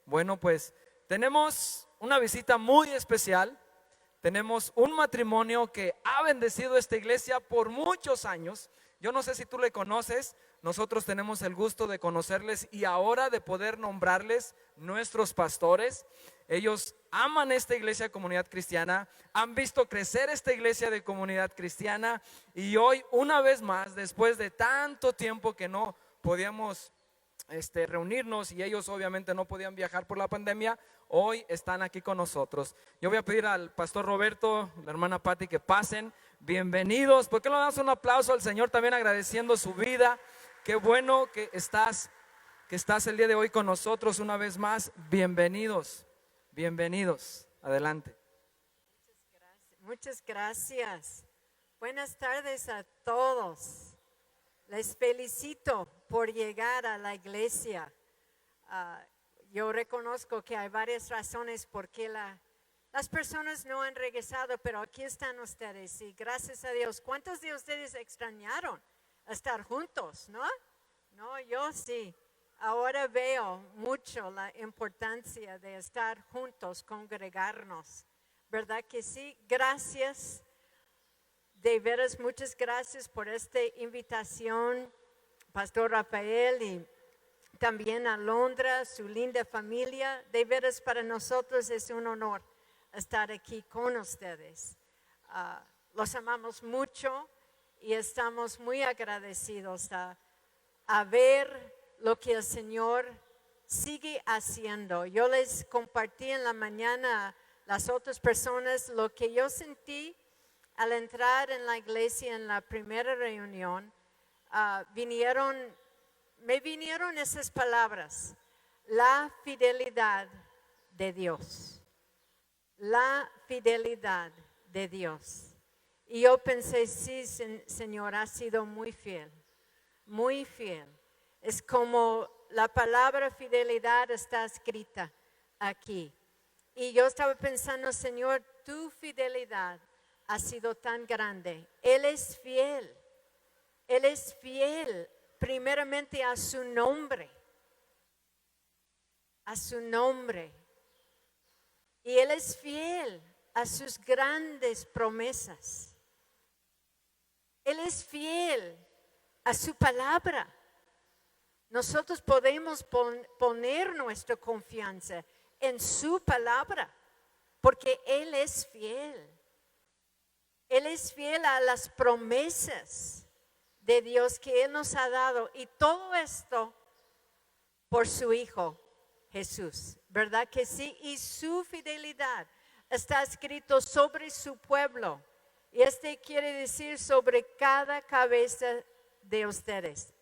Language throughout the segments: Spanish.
Bueno, pues tenemos una visita muy especial. Tenemos un matrimonio que ha bendecido esta iglesia por muchos años. Yo no sé si tú le conoces, nosotros tenemos el gusto de conocerles y ahora de poder nombrarles nuestros pastores. Ellos aman esta iglesia de Comunidad Cristiana, han visto crecer esta iglesia de Comunidad Cristiana y hoy una vez más, después de tanto tiempo que no podíamos reunirnos y ellos obviamente no podían viajar por la pandemia, hoy están aquí con nosotros. Yo voy a pedir al pastor Roberto, la hermana Patti que pasen. Bienvenidos. ¿Por qué no damos un aplauso al Señor también agradeciendo su vida? Qué bueno que estás el día de hoy con nosotros una vez más. Bienvenidos, bienvenidos. Adelante. Muchas gracias. Buenas tardes a todos. Les felicito por llegar a la iglesia. Yo reconozco que hay varias razones por qué las personas no han regresado, pero aquí están ustedes y gracias a Dios. ¿Cuántos de ustedes extrañaron estar juntos? No, yo sí. Ahora veo mucho la importancia de estar juntos, congregarnos. ¿Verdad que sí? Gracias. De veras, muchas gracias por esta invitación, Pastor Rafael, y también a Londra, su linda familia. De veras, para nosotros es un honor estar aquí con ustedes. Los amamos mucho y estamos muy agradecidos a ver lo que el Señor sigue haciendo. Yo les compartí en la mañana a las otras personas lo que yo sentí al entrar en la iglesia en la primera reunión. Me vinieron esas palabras: la fidelidad de Dios, la fidelidad de Dios. Y yo pensé, sí, Señor, ha sido muy fiel, muy fiel. Es como la palabra fidelidad está escrita aquí. Y yo estaba pensando, Señor, tu fidelidad ha sido tan grande. Él es fiel primeramente a su nombre, y Él es fiel a sus grandes promesas. Él es fiel a su palabra. Nosotros podemos poner nuestra confianza en su palabra, porque Él es fiel. Él es fiel a las promesas de Dios que Él nos ha dado, y todo esto por su Hijo Jesús, ¿verdad que sí? Y su fidelidad está escrito sobre su pueblo, y quiere decir sobre cada cabeza de ustedes.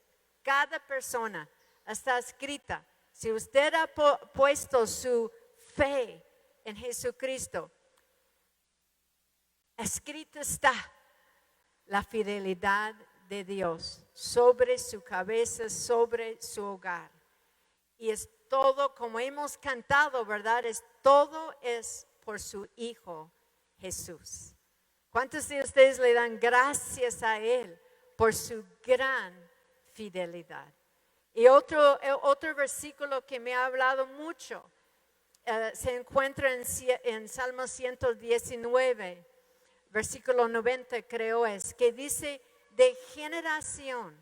Cada persona está escrita. Si usted ha puesto su fe en Jesucristo, escrita está la fidelidad de Dios sobre su cabeza, sobre su hogar. Y es todo, como hemos cantado, ¿verdad? Todo es por su Hijo Jesús. ¿Cuántos de ustedes le dan gracias a Él por su gran fidelidad? Y otro versículo que me ha hablado mucho se encuentra en Salmo 119, versículo 90 creo es, que dice: de generación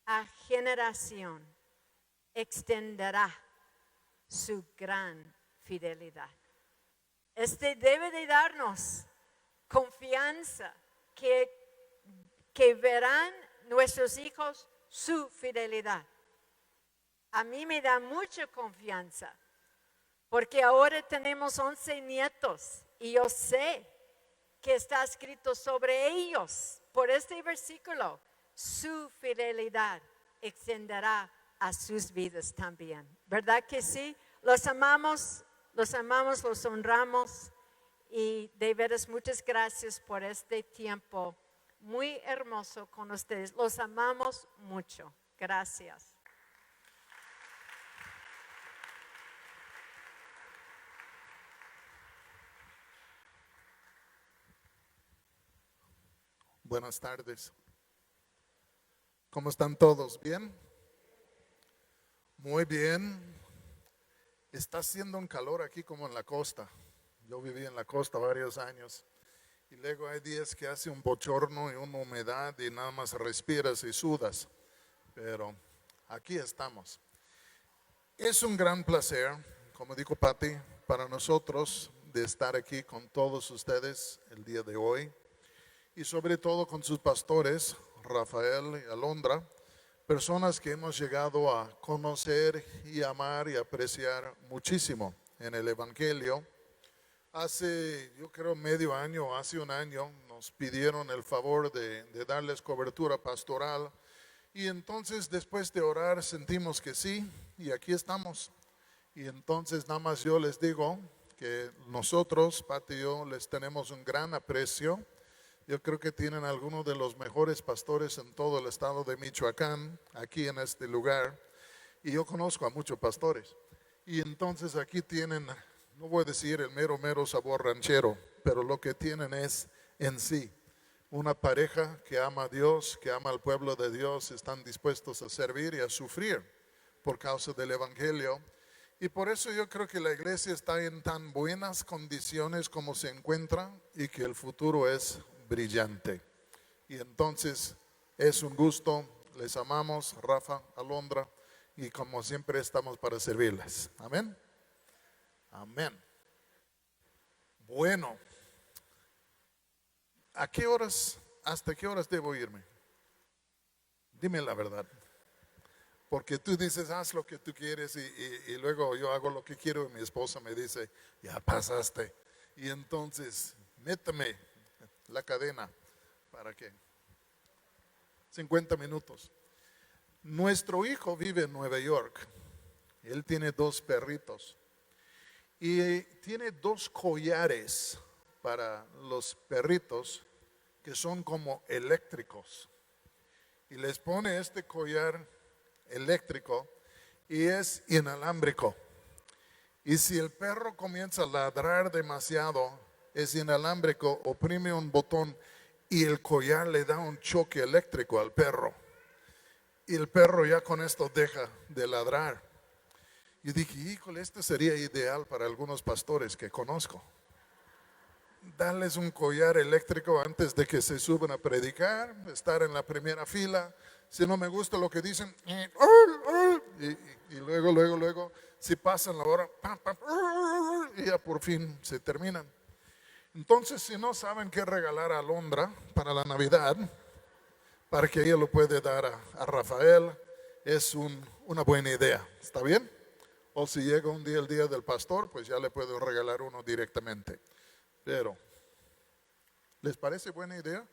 a generación extenderá su gran fidelidad. Debe de darnos confianza que verán nuestros hijos su fidelidad. A mí me da mucha confianza, porque ahora tenemos 11 nietos y yo sé que está escrito sobre ellos, por este versículo, su fidelidad extenderá a sus vidas también. ¿Verdad que sí? Los amamos, los honramos, y de veras muchas gracias por este tiempo muy hermoso con ustedes. Los amamos mucho. Gracias. Buenas tardes. ¿Cómo están todos? ¿Bien? Muy bien. Está haciendo un calor aquí como en la costa. Yo viví en la costa varios años. Y luego hay días que hace un bochorno y una humedad y nada más respiras y sudas. Pero aquí estamos. Es un gran placer, como dijo Patti, para nosotros de estar aquí con todos ustedes el día de hoy. Y sobre todo con sus pastores, Rafael y Alondra, personas que hemos llegado a conocer y amar y apreciar muchísimo en el Evangelio. Hace, yo creo, medio año, hace un año, nos pidieron el favor de darles cobertura pastoral. Y entonces, después de orar, sentimos que sí, y aquí estamos. Y entonces, nada más yo les digo que nosotros, Pati y yo, les tenemos un gran aprecio. Yo creo que tienen algunos de los mejores pastores en todo el estado de Michoacán, aquí en este lugar. Y yo conozco a muchos pastores. Y entonces aquí tienen, no voy a decir el mero sabor ranchero, pero lo que tienen es en sí una pareja que ama a Dios, que ama al pueblo de Dios, están dispuestos a servir y a sufrir por causa del Evangelio. Y por eso yo creo que la iglesia está en tan buenas condiciones como se encuentra y que el futuro es brillante. Y entonces es un gusto, les amamos, Rafa, Alondra, y como siempre estamos para servirles. Amén. Amén. Bueno, ¿a qué horas, hasta qué horas debo irme? Dime la verdad. Porque tú dices, haz lo que tú quieres y luego yo hago lo que quiero y mi esposa me dice, ya pasaste. Y entonces, méteme la cadena. ¿Para qué? 50 minutos. Nuestro hijo vive en Nueva York. Él tiene 2 perritos. Y tiene 2 collares para los perritos que son como eléctricos. Y les pone este collar eléctrico y es inalámbrico. Y si el perro comienza a ladrar demasiado, es inalámbrico, oprime un botón y el collar le da un choque eléctrico al perro. Y el perro ya con esto deja de ladrar. Y dije, híjole, esto sería ideal para algunos pastores que conozco. Darles un collar eléctrico antes de que se suban a predicar, estar en la primera fila. Si no me gusta lo que dicen, y luego, si pasan la hora, y ya por fin se terminan. Entonces, si no saben qué regalar a Alondra para la Navidad, para que ella lo puede dar a Rafael, es una buena idea. ¿Está bien? O si llega un día el día del pastor, pues ya le puedo regalar uno directamente. Pero, ¿les parece buena idea?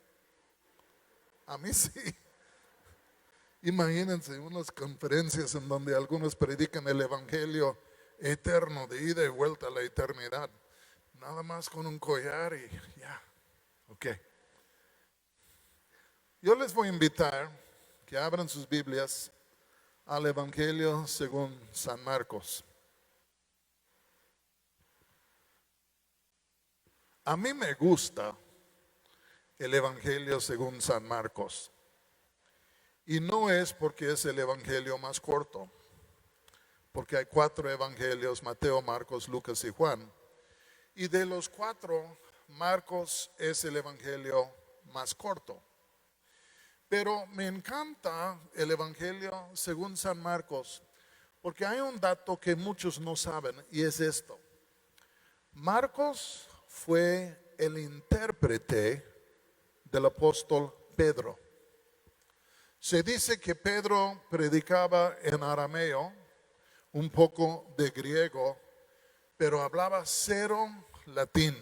A mí sí. Imagínense unas conferencias en donde algunos predican el evangelio eterno, de ida y vuelta a la eternidad. Nada más con un collar y ya. Ok. Yo les voy a invitar que abran sus Biblias al Evangelio según San Marcos. A mí me gusta el Evangelio según San Marcos. Y no es porque es el Evangelio más corto, porque hay 4 evangelios, Mateo, Marcos, Lucas y Juan. Y de los 4, Marcos es el Evangelio más corto. Pero me encanta el Evangelio según San Marcos, porque hay un dato que muchos no saben y es esto. Marcos fue el intérprete del apóstol Pedro. Se dice que Pedro predicaba en arameo, un poco de griego, pero hablaba 0 latín.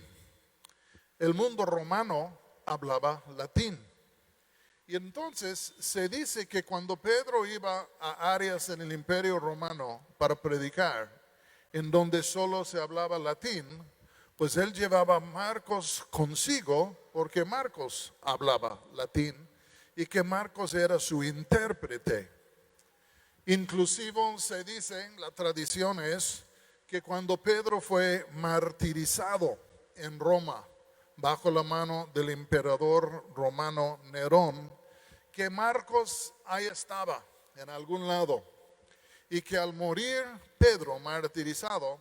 El mundo romano hablaba latín. Y entonces se dice que cuando Pedro iba a áreas en el Imperio Romano para predicar, en donde solo se hablaba latín, pues él llevaba a Marcos consigo, porque Marcos hablaba latín y que Marcos era su intérprete. Inclusive se dice, la tradición es, que cuando Pedro fue martirizado en Roma, bajo la mano del emperador romano Nerón, que Marcos ahí estaba, en algún lado. y que al morir Pedro martirizado,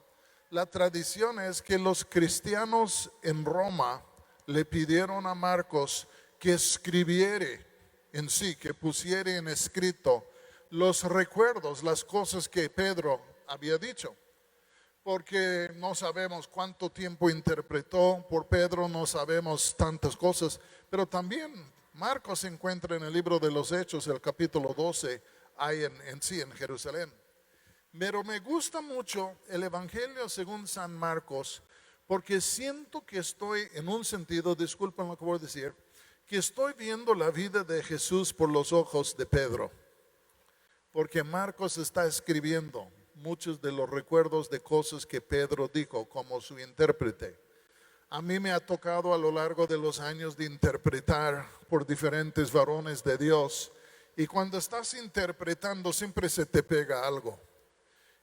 la tradición es que los cristianos en Roma le pidieron a Marcos que escribiere en sí, que pusiera en escrito los recuerdos, las cosas que Pedro había dicho. Porque no sabemos cuánto tiempo interpretó por Pedro, no sabemos tantas cosas, pero también Marcos se encuentra en el libro de los Hechos, el capítulo 12, ahí en Jerusalén. Pero me gusta mucho el Evangelio según San Marcos, porque siento que estoy, en un sentido, disculpen lo que voy a decir, que estoy viendo la vida de Jesús por los ojos de Pedro. Porque Marcos está escribiendo muchos de los recuerdos de cosas que Pedro dijo como su intérprete. A mí me ha tocado a lo largo de los años de interpretar por diferentes varones de Dios. Y cuando estás interpretando siempre se te pega algo.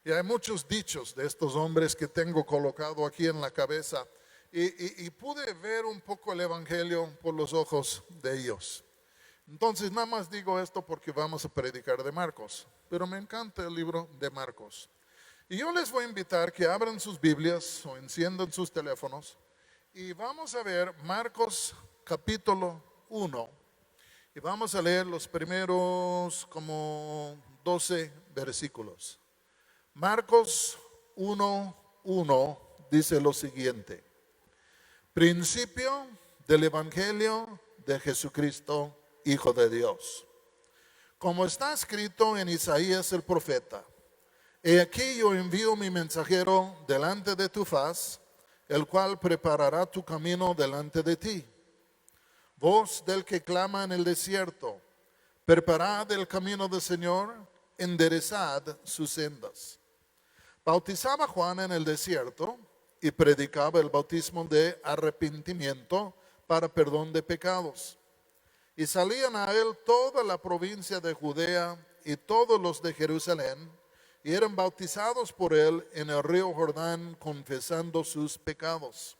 Y hay muchos dichos de estos hombres que tengo colocado aquí en la cabeza. Y pude ver un poco el Evangelio por los ojos de ellos. Entonces nada más digo esto porque vamos a predicar de Marcos. Pero me encanta el libro de Marcos. Y yo les voy a invitar que abran sus Biblias o enciendan sus teléfonos. Y vamos a ver Marcos capítulo 1. Y vamos a leer los primeros como 12 versículos. Marcos 1:1 dice lo siguiente. Principio del Evangelio de Jesucristo, Hijo de Dios. Como está escrito en Isaías el profeta, he aquí yo envío mi mensajero delante de tu faz, el cual preparará tu camino delante de ti. Voz del que clama en el desierto, preparad el camino del Señor, enderezad sus sendas. Bautizaba Juan en el desierto y predicaba el bautismo de arrepentimiento para perdón de pecados. Y salían a él toda la provincia de Judea y todos los de Jerusalén, y eran bautizados por él en el río Jordán, confesando sus pecados.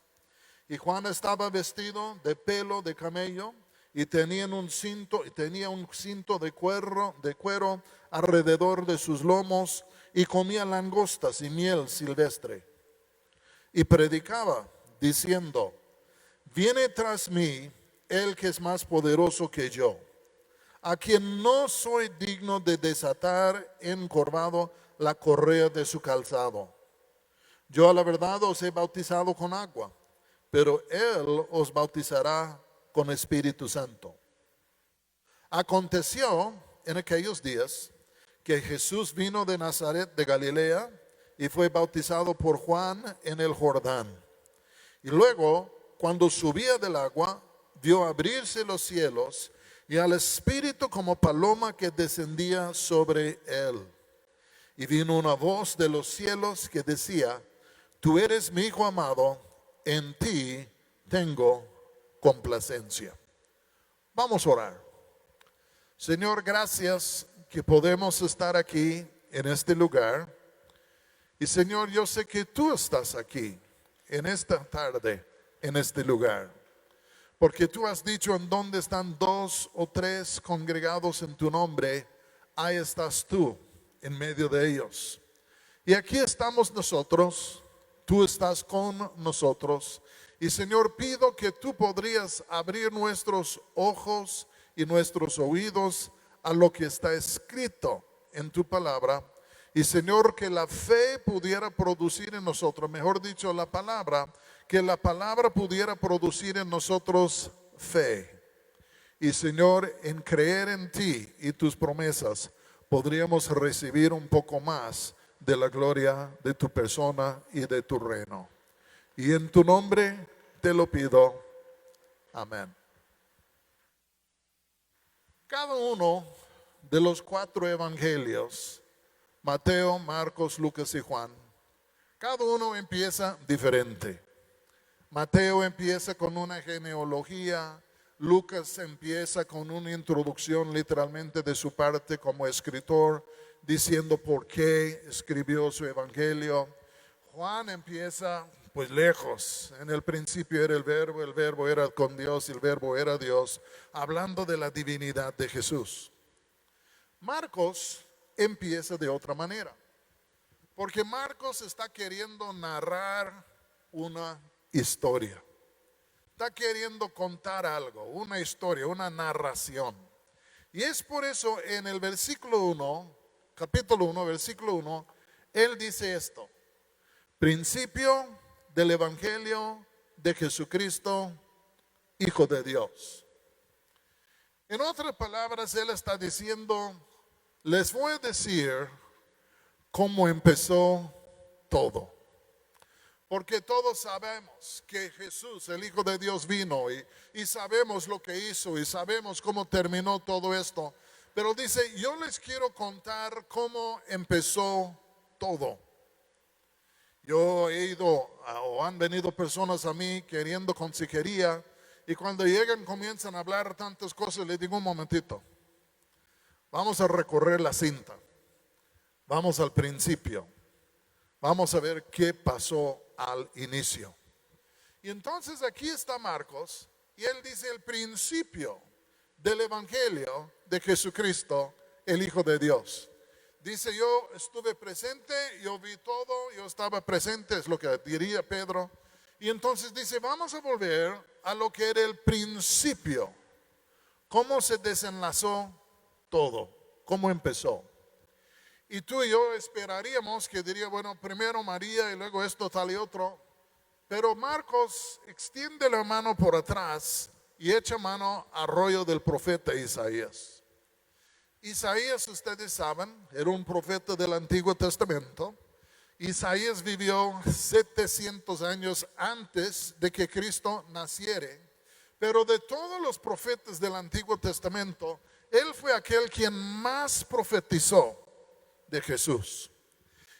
Y Juan estaba vestido de pelo de camello, y tenía un cinto de cuero alrededor de sus lomos, y comía langostas y miel silvestre. Y predicaba, diciendo, viene tras mí el que es más poderoso que yo, a quien no soy digno de desatar encorvado la correa de su calzado. Yo a la verdad os he bautizado con agua, pero él os bautizará con Espíritu Santo. Aconteció en aquellos días que Jesús vino de Nazaret de Galilea y fue bautizado por Juan en el Jordán. Y luego, cuando subía del agua, vio abrirse los cielos y al Espíritu como paloma que descendía sobre él. Y vino una voz de los cielos que decía, tú eres mi Hijo amado, en ti tengo complacencia. Vamos a orar. Señor, gracias que podemos estar aquí en este lugar. Y Señor, yo sé que tú estás aquí en esta tarde, en este lugar. Porque tú has dicho en donde están 2 o 3 congregados en tu nombre, ahí estás tú en medio de ellos. Y aquí estamos nosotros, tú estás con nosotros. Y Señor, pido que tú podrías abrir nuestros ojos y nuestros oídos a lo que está escrito en tu palabra. Y Señor, que la fe pudiera producir en nosotros, mejor dicho, que la palabra pudiera producir en nosotros fe. Y Señor, en creer en ti y tus promesas, podríamos recibir un poco más de la gloria de tu persona y de tu reino. Y en tu nombre te lo pido. Amén. Cada uno de los 4 evangelios, Mateo, Marcos, Lucas y Juan, cada uno empieza diferente. Mateo empieza con una genealogía, Lucas empieza con una introducción literalmente de su parte como escritor, diciendo por qué escribió su evangelio. Juan empieza pues lejos, en el principio era el verbo era con Dios y el verbo era Dios, hablando de la divinidad de Jesús. Marcos empieza de otra manera. Porque Marcos está queriendo narrar una historia. Está queriendo contar algo, una historia, una narración. Y es por eso en el versículo 1, capítulo 1, versículo 1, él dice esto: principio del Evangelio de Jesucristo, Hijo de Dios. En otras palabras, él está diciendo, les voy a decir cómo empezó todo. Porque todos sabemos que Jesús, el Hijo de Dios, vino y sabemos lo que hizo y sabemos cómo terminó todo esto. Pero dice, yo les quiero contar cómo empezó todo. Yo he ido o han venido personas a mí queriendo consejería y cuando llegan comienzan a hablar tantas cosas. Les digo, un momentito, vamos a recorrer la cinta, vamos al principio, vamos a ver qué pasó al inicio. Y entonces aquí está Marcos y él dice el principio del Evangelio de Jesucristo, el Hijo de Dios. Dice, yo estuve presente, yo vi todo, yo estaba presente, es lo que diría Pedro. Y entonces dice, vamos a volver a lo que era el principio. ¿Cómo se desenlazó todo? ¿Cómo empezó? Y tú y yo esperaríamos que diría, bueno, primero María y luego esto, tal y otro. Pero Marcos extiende la mano por atrás y echa mano al rollo del profeta Isaías. Isaías, ustedes saben, era un profeta del Antiguo Testamento. Isaías vivió 700 años antes de que Cristo naciere. Pero de todos los profetas del Antiguo Testamento, él fue aquel quien más profetizó de Jesús.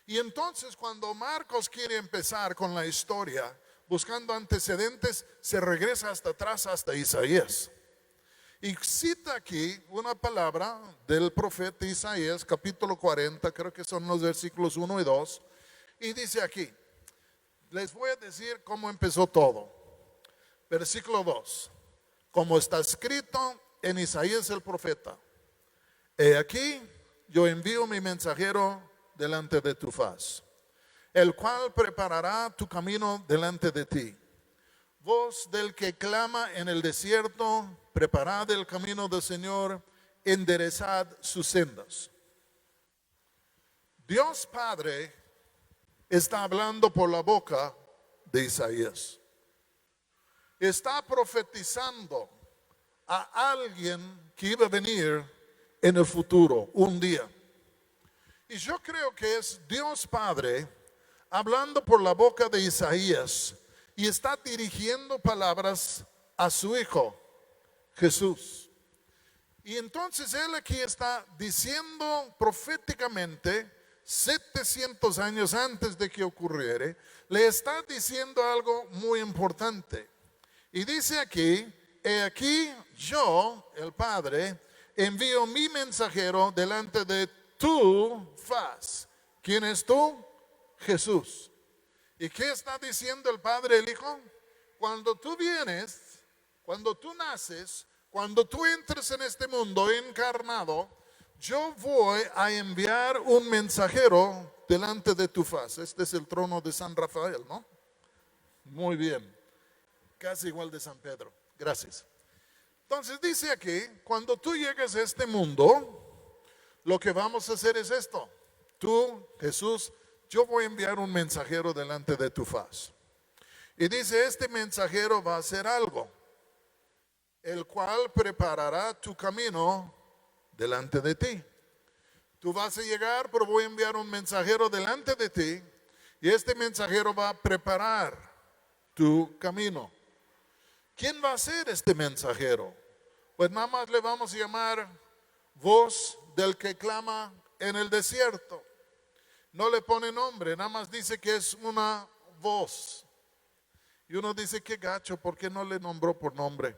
Y entonces cuando Marcos quiere empezar con la historia, buscando antecedentes, se regresa hasta atrás, hasta Isaías. Y cita aquí una palabra del profeta Isaías, capítulo 40, creo que son los versículos 1 y 2. Y dice aquí, les voy a decir cómo empezó todo. Versículo 2, como está escrito en Isaías el profeta: he aquí, yo envío mi mensajero delante de tu faz, el cual preparará tu camino delante de ti. Voz del que clama en el desierto, preparad el camino del Señor, enderezad sus sendas. Dios Padre está hablando por la boca de Isaías. Está profetizando a alguien que iba a venir en el futuro, un día. Y yo creo que es Dios Padre hablando por la boca de Isaías y está dirigiendo palabras a su Hijo, Jesús. Y entonces él aquí está diciendo proféticamente, 700 años antes de que ocurriera, le está diciendo algo muy importante. Y dice aquí, he aquí yo, el Padre, envío mi mensajero delante de tu faz. ¿Quién es tú? Jesús. ¿Y qué está diciendo el Padre, el Hijo? Cuando tú vienes, cuando tú naces, cuando tú entres en este mundo encarnado, yo voy a enviar un mensajero delante de tu faz. Este es el trono de San Rafael, ¿no? Muy bien. Casi igual de San Pedro. Gracias. Entonces dice aquí, cuando tú llegues a este mundo, lo que vamos a hacer es esto. Tú, Jesús, yo voy a enviar un mensajero delante de tu faz. Y dice, este mensajero va a hacer algo, el cual preparará tu camino delante de ti. Tú vas a llegar, pero voy a enviar un mensajero delante de ti, y este mensajero va a preparar tu camino. ¿Quién va a ser este mensajero? Pues nada más le vamos a llamar voz del que clama en el desierto. No le pone nombre, nada más dice que es una voz. Y uno dice, qué gacho, ¿por qué no le nombró por nombre?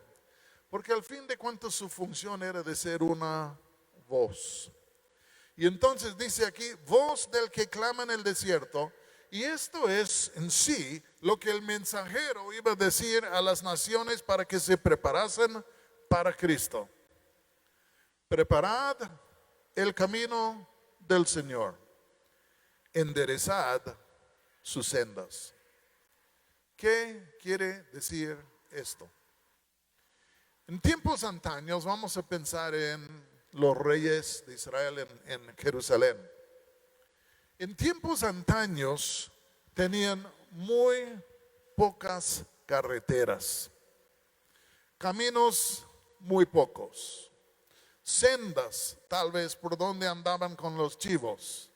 Porque al fin de cuentas su función era de ser una voz. Y entonces dice aquí, voz del que clama en el desierto. Y esto es en sí lo que el mensajero iba a decir a las naciones para que se preparasen para Cristo. Preparad el camino del Señor, enderezad sus sendas. ¿Qué quiere decir esto? En tiempos antaños vamos a pensar en los reyes de Israel en Jerusalén. En tiempos antaños tenían muy pocas carreteras, caminos muy pocos, sendas tal vez por donde andaban con los chivos,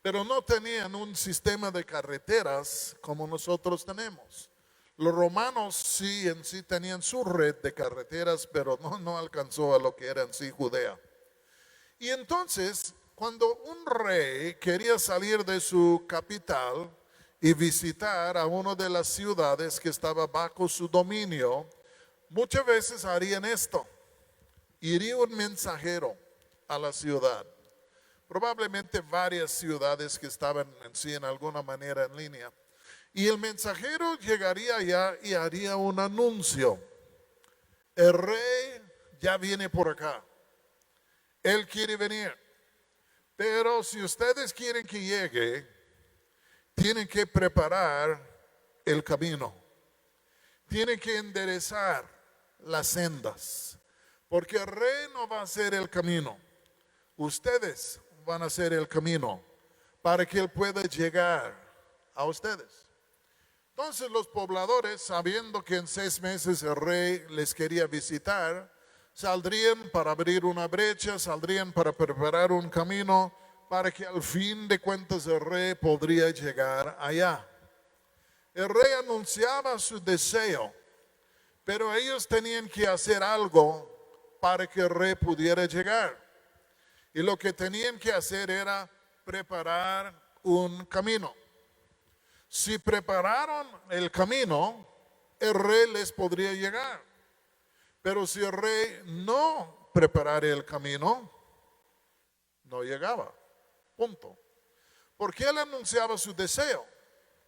pero no tenían un sistema de carreteras como nosotros tenemos. Los romanos sí en sí tenían su red de carreteras, pero no alcanzó a lo que era en sí Judea. Y entonces, cuando un rey quería salir de su capital y visitar a una de las ciudades que estaba bajo su dominio, muchas veces harían esto. Iría un mensajero a la ciudad, probablemente varias ciudades que estaban en sí en alguna manera en línea. Y el mensajero llegaría allá y haría un anuncio. El rey ya viene por acá. Él quiere venir. Pero si ustedes quieren que llegue, tienen que preparar el camino. Tienen que enderezar las sendas. Porque el rey no va a hacer el camino. Ustedes van a hacer el camino para que él pueda llegar a ustedes. Entonces los pobladores, sabiendo que en 6 meses el rey les quería visitar, saldrían para abrir una brecha, saldrían para preparar un camino para que al fin de cuentas el rey podría llegar allá. El rey anunciaba su deseo, pero ellos tenían que hacer algo para que el rey pudiera llegar. Y lo que tenían que hacer era preparar un camino. Si prepararon el camino, el rey les podría llegar. Pero si el rey no preparara el camino, no llegaba. Punto. Porque él anunciaba su deseo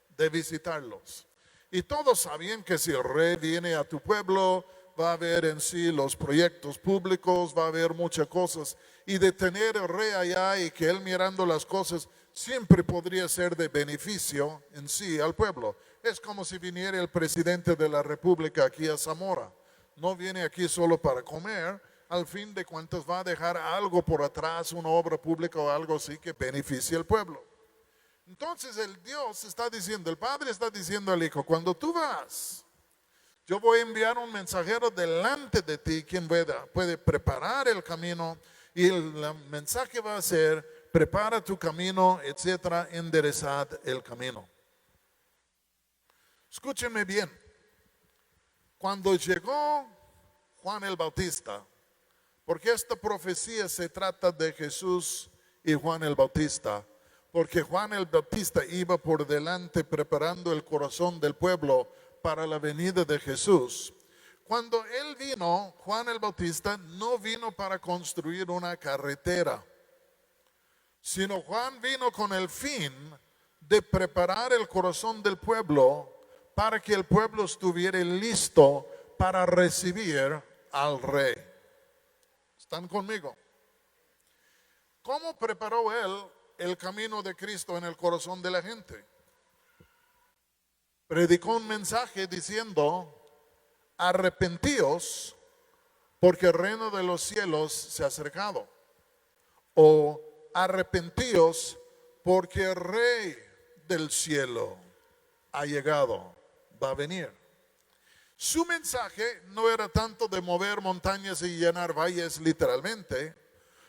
de visitarlos. Y todos sabían que si el rey viene a tu pueblo, va a haber en sí los proyectos públicos, va a haber muchas cosas. Y de tener el rey allá y que él mirando las cosas, siempre podría ser de beneficio en sí al pueblo. Es como si viniera el presidente de la República aquí a Zamora. No viene aquí solo para comer, al fin de cuentas va a dejar algo por atrás, una obra pública o algo así que beneficie al pueblo. Entonces el Dios está diciendo, el Padre está diciendo al Hijo, cuando tú vas, yo voy a enviar un mensajero delante de ti, quien puede preparar el camino, y el mensaje va a ser, prepara tu camino, etcétera, enderezad el camino. Escúchenme bien. Cuando llegó Juan el Bautista, porque esta profecía se trata de Jesús y Juan el Bautista, porque Juan el Bautista iba por delante preparando el corazón del pueblo para la venida de Jesús. Cuando él vino, Juan el Bautista no vino para construir una carretera, sino Juan vino con el fin de preparar el corazón del pueblo para que el pueblo estuviera listo para recibir al rey. ¿Están conmigo? ¿Cómo preparó él el camino de Cristo en el corazón de la gente? Predicó un mensaje diciendo, arrepentíos porque el reino de los cielos se ha acercado. O arrepentíos porque el rey del cielo ha llegado, va a venir. Su mensaje no era tanto de mover montañas y llenar valles literalmente.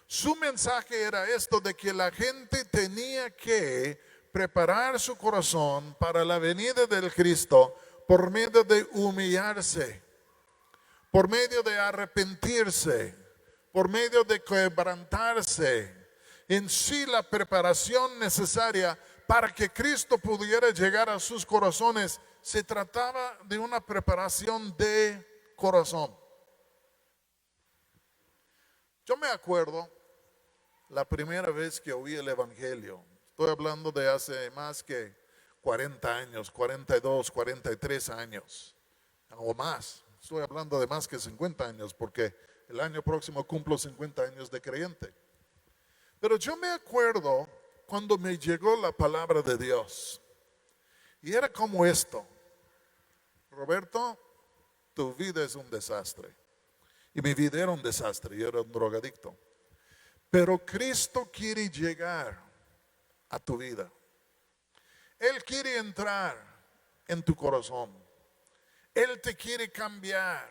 Su mensaje era esto de que la gente tenía que preparar su corazón para la venida del Cristo por medio de humillarse, por medio de arrepentirse, por medio de quebrantarse. En sí la preparación necesaria para que Cristo pudiera llegar a sus corazones se trataba de una preparación de corazón. Yo me acuerdo la primera vez que oí el Evangelio. Estoy hablando de hace más que 40 años, 42, 43 años o más. Estoy hablando de más que 50 años porque el año próximo cumplo 50 años de creyente. Pero yo me acuerdo cuando me llegó la palabra de Dios. Y era como esto. Roberto, tu vida es un desastre. Y mi vida era un desastre, yo era un drogadicto. Pero Cristo quiere llegar a tu vida. Él quiere entrar en tu corazón. Él te quiere cambiar.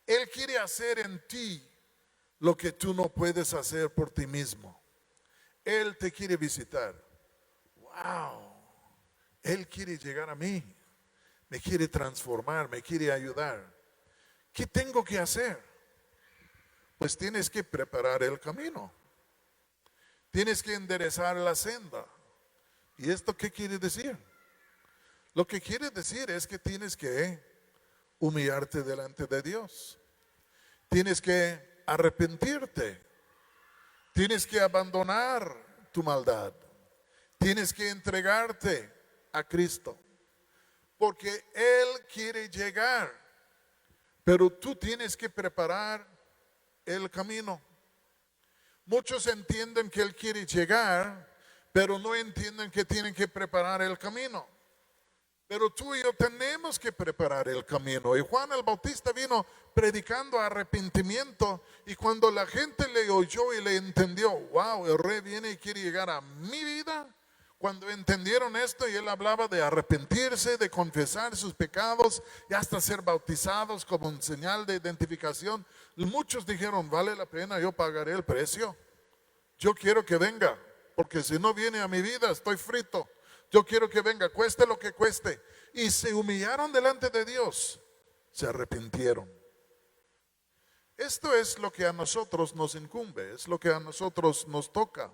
Él quiere hacer en ti lo que tú no puedes hacer por ti mismo. Él te quiere visitar. Wow. Él quiere llegar a mí. Me quiere transformar, me quiere ayudar. ¿Qué tengo que hacer? Pues tienes que preparar el camino. Tienes que enderezar la senda. ¿Y esto qué quiere decir? Lo que quiere decir es que tienes que humillarte delante de Dios. Tienes que arrepentirte. Tienes que abandonar tu maldad. Tienes que entregarte a Cristo. Porque Él quiere llegar. Pero tú tienes que preparar el camino. Muchos entienden que Él quiere llegar, pero no entienden que tienen que preparar el camino. Pero tú y yo tenemos que preparar el camino. Y Juan el Bautista vino predicando arrepentimiento. Y cuando la gente le oyó y le entendió, wow, el rey viene y quiere llegar a mi vida. Cuando entendieron esto y él hablaba de arrepentirse, de confesar sus pecados y hasta ser bautizados como un señal de identificación, muchos dijeron, vale la pena, yo pagaré el precio. Yo quiero que venga, porque si no viene a mi vida estoy frito. Yo quiero que venga, cueste lo que cueste. Y se humillaron delante de Dios, se arrepintieron. Esto es lo que a nosotros nos incumbe, es lo que a nosotros nos toca.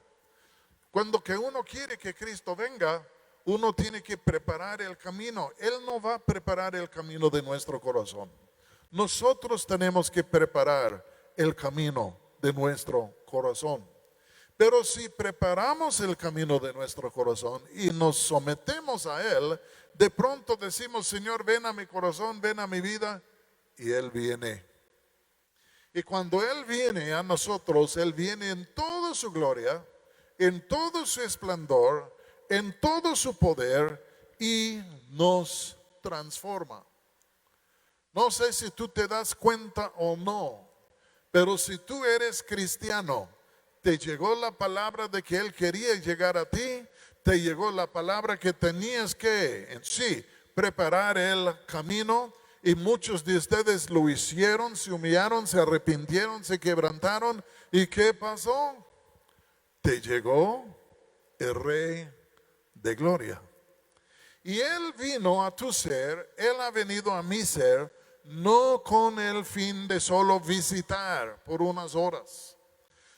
Cuando que uno quiere que Cristo venga, uno tiene que preparar el camino. Él no va a preparar el camino de nuestro corazón. Nosotros tenemos que preparar el camino de nuestro corazón. Pero si preparamos el camino de nuestro corazón y nos sometemos a Él, de pronto decimos, Señor, ven a mi corazón, ven a mi vida, y Él viene. Y cuando Él viene a nosotros, Él viene en toda su gloria, en todo su esplendor, en todo su poder y nos transforma. No sé si tú te das cuenta o no, pero si tú eres cristiano, te llegó la palabra de que Él quería llegar a ti, te llegó la palabra que tenías que, en sí, preparar el camino. Y muchos de ustedes lo hicieron, se humillaron, se arrepintieron, se quebrantaron. ¿Y qué pasó? Te llegó el Rey de Gloria. Y Él vino a tu ser, Él ha venido a mi ser, no con el fin de solo visitar por unas horas,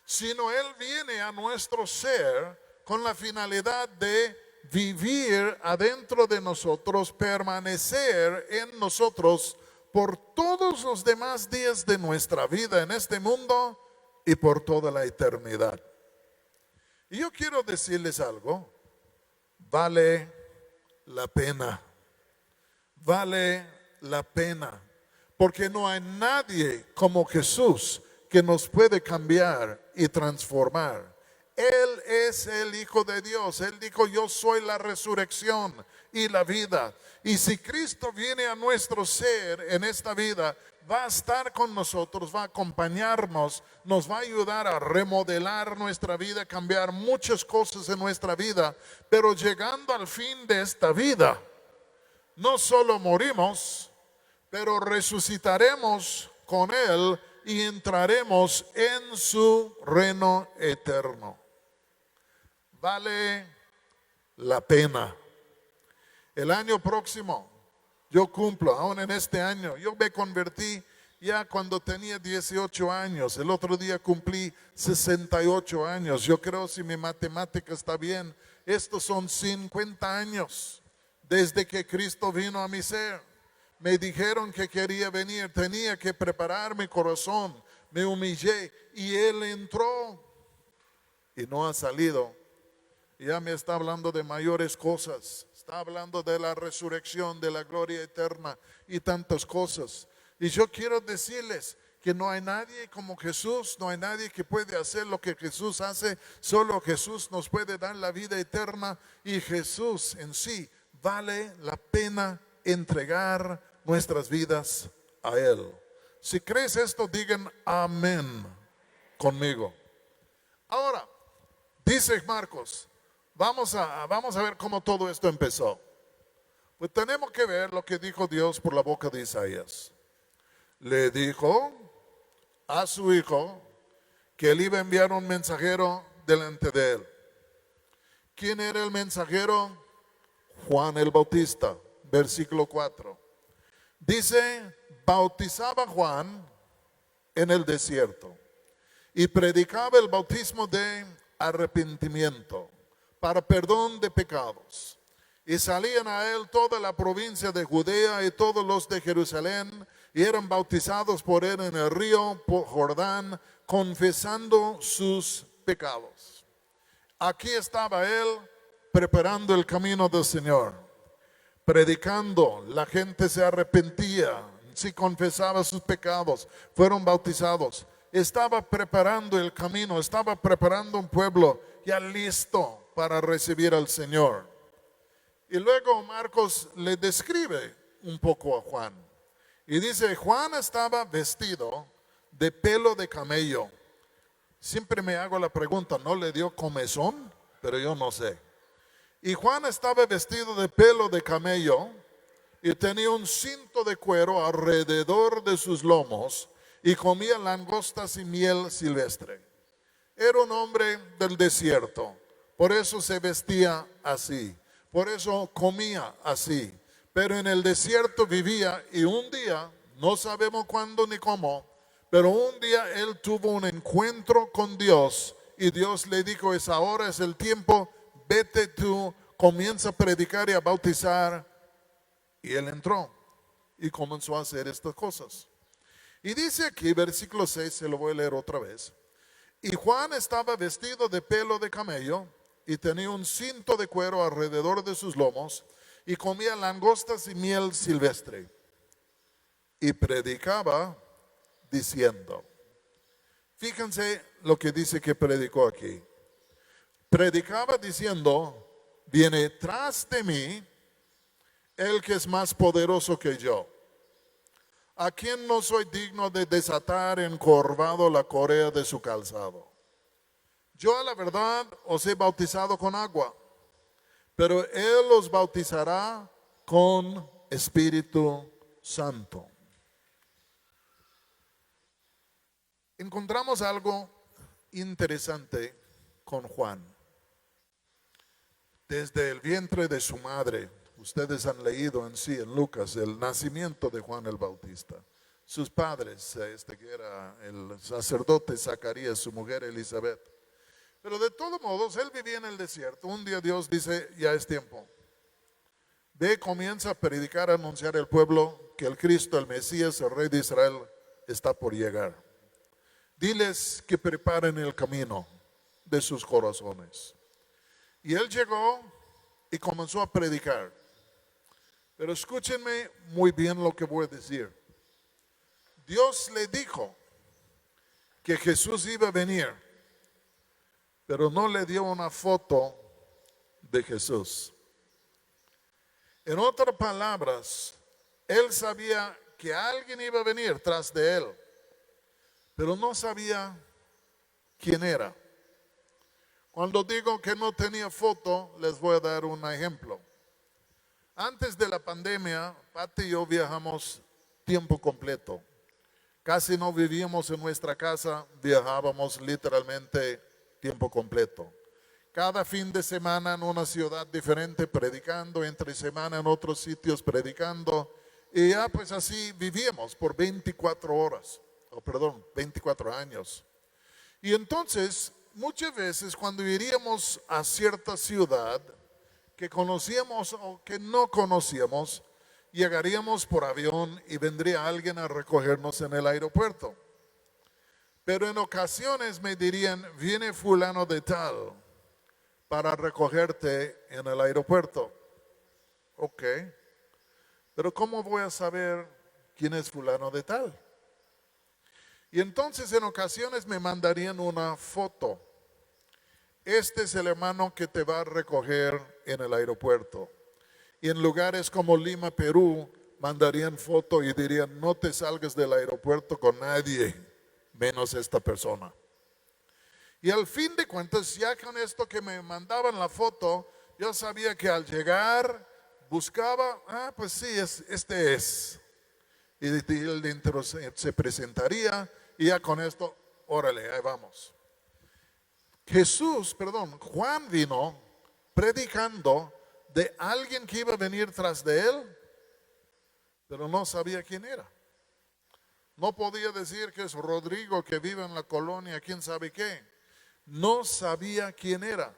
sino Él viene a nuestro ser con la finalidad de vivir adentro de nosotros, permanecer en nosotros por todos los demás días de nuestra vida en este mundo y por toda la eternidad. Y yo quiero decirles algo, vale la pena, porque no hay nadie como Jesús que nos puede cambiar y transformar. Él es el Hijo de Dios. Él dijo, yo soy la resurrección y la vida. Y si Cristo viene a nuestro ser en esta vida, va a estar con nosotros, va a acompañarnos, nos va a ayudar a remodelar nuestra vida, cambiar muchas cosas en nuestra vida. Pero llegando al fin de esta vida, no solo morimos, pero resucitaremos con Él y entraremos en su reino eterno. Vale la pena. El año próximo yo cumplo, aún en este año, yo me convertí ya cuando tenía 18 años. El otro día cumplí 68 años. Yo creo, si mi matemática está bien, estos son 50 años desde que Cristo vino a mi ser. Me dijeron que quería venir, tenía que preparar mi corazón, me humillé y Él entró y no ha salido. Ya me está hablando de mayores cosas, está hablando de la resurrección, de la gloria eterna y tantas cosas. Y yo quiero decirles que no hay nadie como Jesús, no hay nadie que puede hacer lo que Jesús hace, solo Jesús nos puede dar la vida eterna y Jesús en sí vale la pena entregar nuestras vidas a Él. Si crees esto, digan amén conmigo. Ahora, dice Marcos, vamos a ver cómo todo esto empezó. Pues tenemos que ver lo que dijo Dios por la boca de Isaías. Le dijo a su hijo que él iba a enviar un mensajero delante de él. ¿Quién era el mensajero? Juan el Bautista, versículo 4. Dice, bautizaba Juan en el desierto y predicaba el bautismo de arrepentimiento para perdón de pecados. Y salían a él toda la provincia de Judea y todos los de Jerusalén, y eran bautizados por él en el río Jordán, confesando sus pecados. Aquí estaba él preparando el camino del Señor, predicando. La gente se arrepentía, si confesaba sus pecados, fueron bautizados. Estaba preparando el camino, estaba preparando un pueblo ya listo para recibir al Señor. Y luego Marcos le describe un poco a Juan. Y dice, Juan estaba vestido de pelo de camello. Siempre me hago la pregunta, ¿no le dio comezón? Pero yo no sé. Y Juan estaba vestido de pelo de camello y tenía un cinto de cuero alrededor de sus lomos y comía langostas y miel silvestre. Era un hombre del desierto, por eso se vestía así. Por eso comía así, pero en el desierto vivía y un día, no sabemos cuándo ni cómo, pero un día él tuvo un encuentro con Dios y Dios le dijo, es ahora, es el tiempo, vete tú, comienza a predicar y a bautizar. Y él entró y comenzó a hacer estas cosas. Y dice aquí, versículo 6, se lo voy a leer otra vez. Y Juan estaba vestido de pelo de camello y tenía un cinto de cuero alrededor de sus lomos y comía langostas y miel silvestre. Y predicaba diciendo, fíjense lo que dice que predicó aquí. Predicaba diciendo, viene tras de mí el que es más poderoso que yo, a quien no soy digno de desatar encorvado la correa de su calzado. Yo a la verdad os he bautizado con agua, pero Él os bautizará con Espíritu Santo. Encontramos algo interesante con Juan. Desde el vientre de su madre, ustedes han leído en sí, en Lucas, el nacimiento de Juan el Bautista. Sus padres, que era el sacerdote Zacarías, su mujer Elizabeth. Pero de todos modos, él vivía en el desierto. Un día Dios dice, ya es tiempo. Ve, comienza a predicar, a anunciar al pueblo que el Cristo, el Mesías, el Rey de Israel, está por llegar. Diles que preparen el camino de sus corazones. Y él llegó y comenzó a predicar. Pero escúchenme muy bien lo que voy a decir. Dios le dijo que Jesús iba a venir, pero no le dio una foto de Jesús. En otras palabras, él sabía que alguien iba a venir tras de él, pero no sabía quién era. Cuando digo que no tenía foto, les voy a dar un ejemplo. Antes de la pandemia, Pati y yo viajamos tiempo completo. Casi no vivíamos en nuestra casa, viajábamos literalmente tiempo completo. Cada fin de semana en una ciudad diferente predicando, entre semana en otros sitios predicando. Y ya pues así vivíamos por 24 horas, 24 años. Y entonces, muchas veces cuando iríamos a cierta ciudad que conocíamos o que no conocíamos, llegaríamos por avión y vendría alguien a recogernos en el aeropuerto. Pero en ocasiones me dirían, viene fulano de tal para recogerte en el aeropuerto. Ok, pero ¿cómo voy a saber quién es fulano de tal? Y entonces en ocasiones me mandarían una foto. Este es el hermano que te va a recoger en el aeropuerto. Y en lugares como Lima, Perú, mandarían foto y dirían, no te salgas del aeropuerto con nadie, menos esta persona. Y al fin de cuentas, ya con esto que me mandaban la foto, yo sabía que al llegar buscaba, pues sí, este es. Y él dentro se presentaría y ya con esto, órale, ahí vamos. Juan vino predicando de alguien que iba a venir tras de él, pero no sabía quién era. No podía decir que es Rodrigo que vive en la colonia, quién sabe qué. No sabía quién era,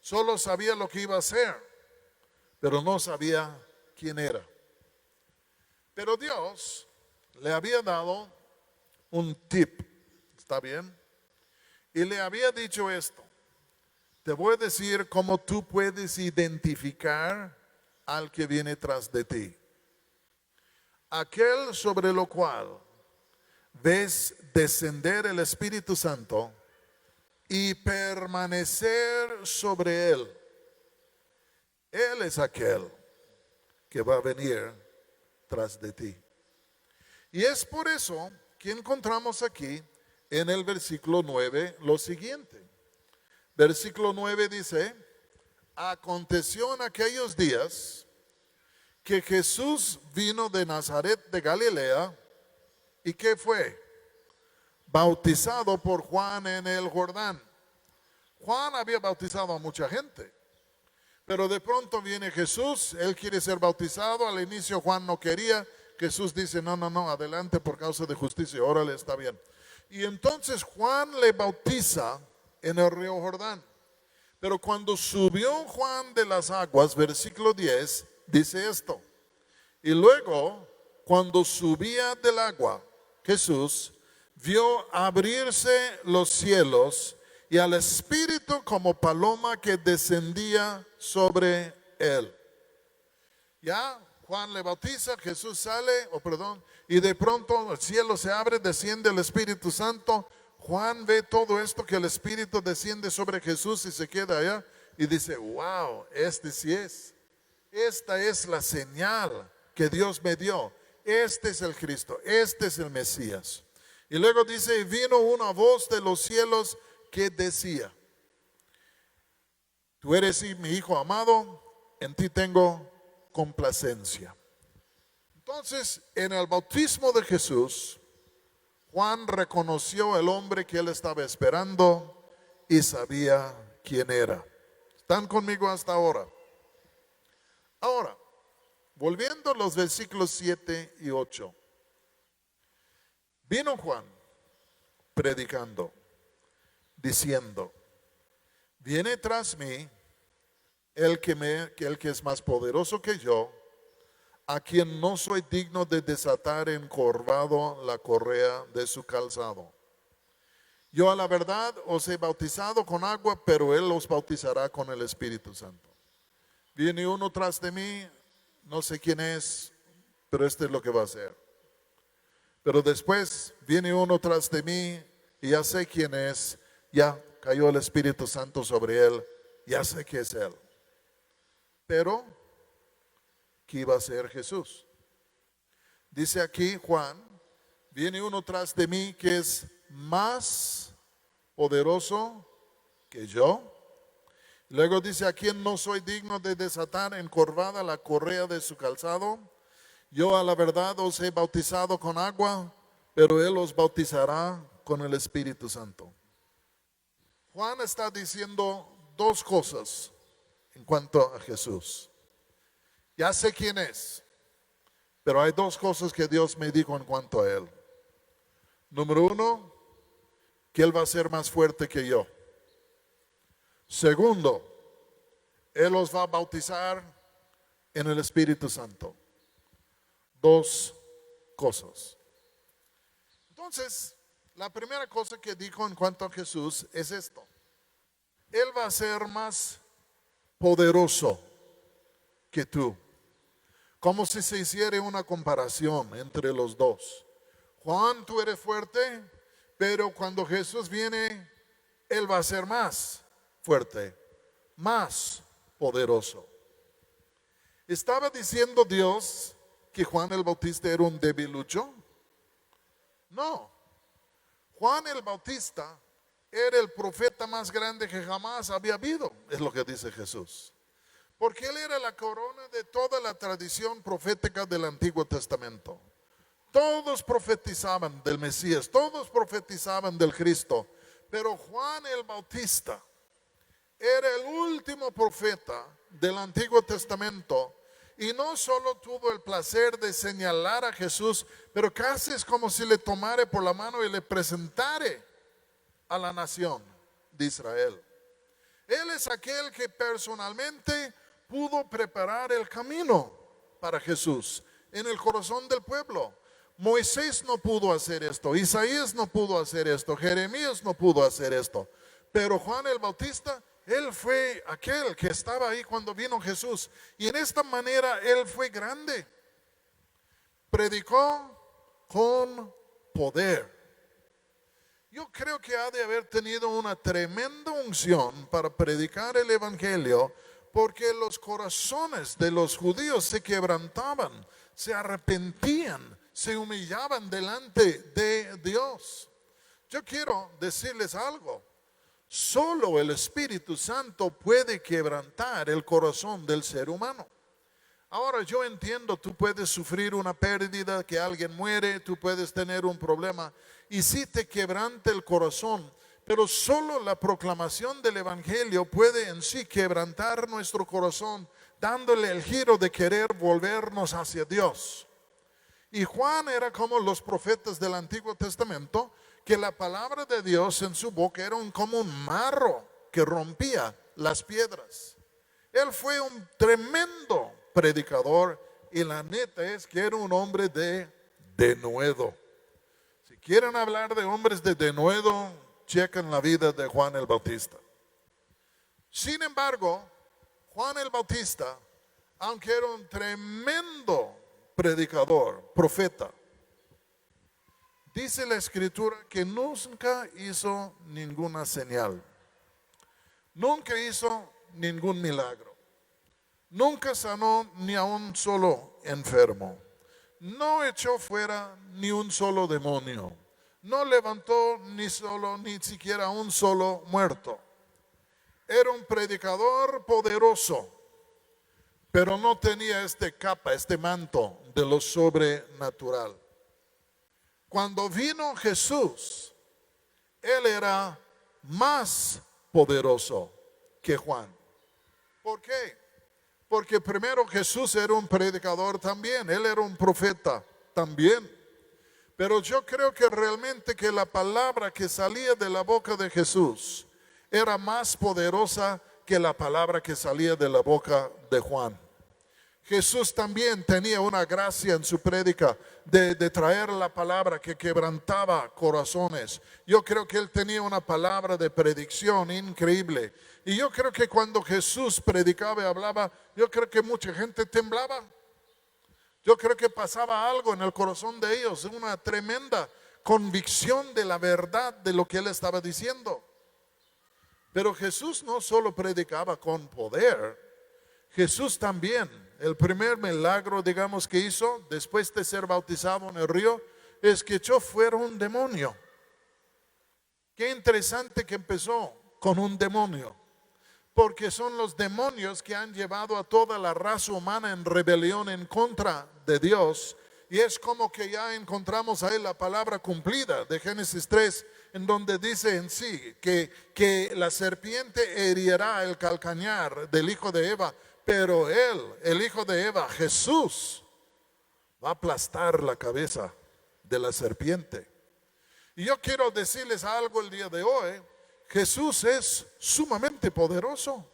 solo sabía lo que iba a hacer, pero no sabía quién era. Pero Dios le había dado un tip, ¿está bien? Y le había dicho esto: te voy a decir cómo tú puedes identificar al que viene tras de ti. Aquel sobre lo cual ves descender el Espíritu Santo y permanecer sobre él. Él es aquel que va a venir tras de ti. Y es por eso que encontramos aquí en el versículo 9 lo siguiente. Versículo 9 dice: aconteció en aquellos días que Jesús vino de Nazaret de Galilea. ¿Y qué fue? Bautizado por Juan en el Jordán. Juan había bautizado a mucha gente, pero de pronto viene Jesús, él quiere ser bautizado. Al inicio Juan no quería. Jesús dice, no, adelante por causa de justicia, órale, está bien. Y entonces Juan le bautiza en el río Jordán. Pero cuando subió Juan de las aguas, versículo 10, dice esto: y luego, cuando subía del agua, Jesús vio abrirse los cielos y al Espíritu como paloma que descendía sobre él. Ya Juan le bautiza, Jesús sale, y de pronto el cielo se abre, desciende el Espíritu Santo. Juan ve todo esto, que el Espíritu desciende sobre Jesús y se queda allá y dice, wow, este sí es. Esta es la señal que Dios me dio. Este es el Cristo, este es el Mesías. Y luego dice, y vino una voz de los cielos que decía, tú eres mi hijo amado, en ti tengo complacencia. Entonces, en el bautismo de Jesús, Juan reconoció el hombre que él estaba esperando y sabía quién era. ¿Están conmigo hasta ahora? Ahora, volviendo a los versículos 7 y 8. Vino Juan predicando, diciendo, viene tras mí el que es más poderoso que yo, a quien no soy digno de desatar encorvado la correa de su calzado. Yo a la verdad os he bautizado con agua, pero él os bautizará con el Espíritu Santo. Viene uno tras de mí, no sé quién es, pero este es lo que va a hacer. Pero después viene uno tras de mí y ya sé quién es, ya cayó el Espíritu Santo sobre él, ya sé que es él. Pero, ¿qué iba a hacer Jesús? Dice aquí Juan, viene uno tras de mí que es más poderoso que yo. Luego dice, a quien no soy digno de desatar encorvada la correa de su calzado. Yo a la verdad os he bautizado con agua, pero él os bautizará con el Espíritu Santo. Juan está diciendo dos cosas en cuanto a Jesús. Ya sé quién es, pero hay dos cosas que Dios me dijo en cuanto a él. Número uno, que él va a ser más fuerte que yo. Segundo, él os va a bautizar en el Espíritu Santo. Dos cosas. Entonces, la primera cosa que dijo en cuanto a Jesús es esto: él va a ser más poderoso que tú. Como si se hiciera una comparación entre los dos. Juan, tú eres fuerte, Pero cuando Jesús viene, Él va a ser más fuerte, más poderoso. ¿Estaba diciendo Dios que Juan el Bautista era un debilucho? No. Juan el Bautista era el profeta más grande que jamás había habido, es lo que dice Jesús. Porque él era la corona de toda la tradición profética del Antiguo Testamento. Todos profetizaban del Mesías, todos profetizaban del Cristo. Pero Juan el Bautista era el último profeta del Antiguo Testamento. Y no solo tuvo el placer de señalar a Jesús, pero casi es como si le tomara por la mano y le presentara a la nación de Israel. Él es aquel que personalmente pudo preparar el camino para Jesús en el corazón del pueblo. Moisés no pudo hacer esto, Isaías no pudo hacer esto, Jeremías no pudo hacer esto, pero Juan el Bautista, él fue aquel que estaba ahí cuando vino Jesús, y en esta manera él fue grande. Predicó con poder. Yo creo que ha de haber tenido una tremenda unción para predicar el evangelio, porque los corazones de los judíos se quebrantaban, se arrepentían, se humillaban delante de Dios. Yo quiero decirles algo. Solo el Espíritu Santo puede quebrantar el corazón del ser humano. Ahora yo entiendo, tú puedes sufrir una pérdida, que alguien muere, tú puedes tener un problema y sí te quebranta el corazón, pero solo la proclamación del Evangelio puede en sí quebrantar nuestro corazón, dándole el giro de querer volvernos hacia Dios. Y Juan era como los profetas del Antiguo Testamento, que la palabra de Dios en su boca era como un marro que rompía las piedras. Él fue un tremendo predicador y la neta es que era un hombre de denuedo. Si quieren hablar de hombres de denuedo, chequen la vida de Juan el Bautista. Sin embargo, Juan el Bautista, aunque era un tremendo predicador, profeta, dice la Escritura que nunca hizo ninguna señal, nunca hizo ningún milagro, nunca sanó ni a un solo enfermo, no echó fuera ni un solo demonio, no levantó ni siquiera un solo muerto. Era un predicador poderoso, pero no tenía este capa, este manto de lo sobrenatural. Cuando vino Jesús, Él era más poderoso que Juan. ¿Por qué? Porque primero Jesús era un predicador también, Él era un profeta también. Pero yo creo que realmente que la palabra que salía de la boca de Jesús era más poderosa que la palabra que salía de la boca de Juan. Jesús también tenía una gracia en su prédica de traer la palabra que quebrantaba corazones. Yo creo que él tenía una palabra de predicción increíble. Y yo creo que cuando Jesús predicaba y hablaba, yo creo que mucha gente temblaba. Yo creo que pasaba algo en el corazón de ellos, una tremenda convicción de la verdad de lo que él estaba diciendo. Pero Jesús no solo predicaba con poder, Jesús también, el primer milagro, digamos, que hizo después de ser bautizado en el río, es que echó fuera un demonio. Qué interesante que empezó con un demonio, porque son los demonios que han llevado a toda la raza humana en rebelión en contra de Dios. Y es como que ya encontramos ahí la palabra cumplida de Génesis 3, en donde dice en sí que la serpiente herirá el calcañar del hijo de Eva, pero él, el hijo de Eva, Jesús, va a aplastar la cabeza de la serpiente. Y yo quiero decirles algo el día de hoy. Jesús es sumamente poderoso.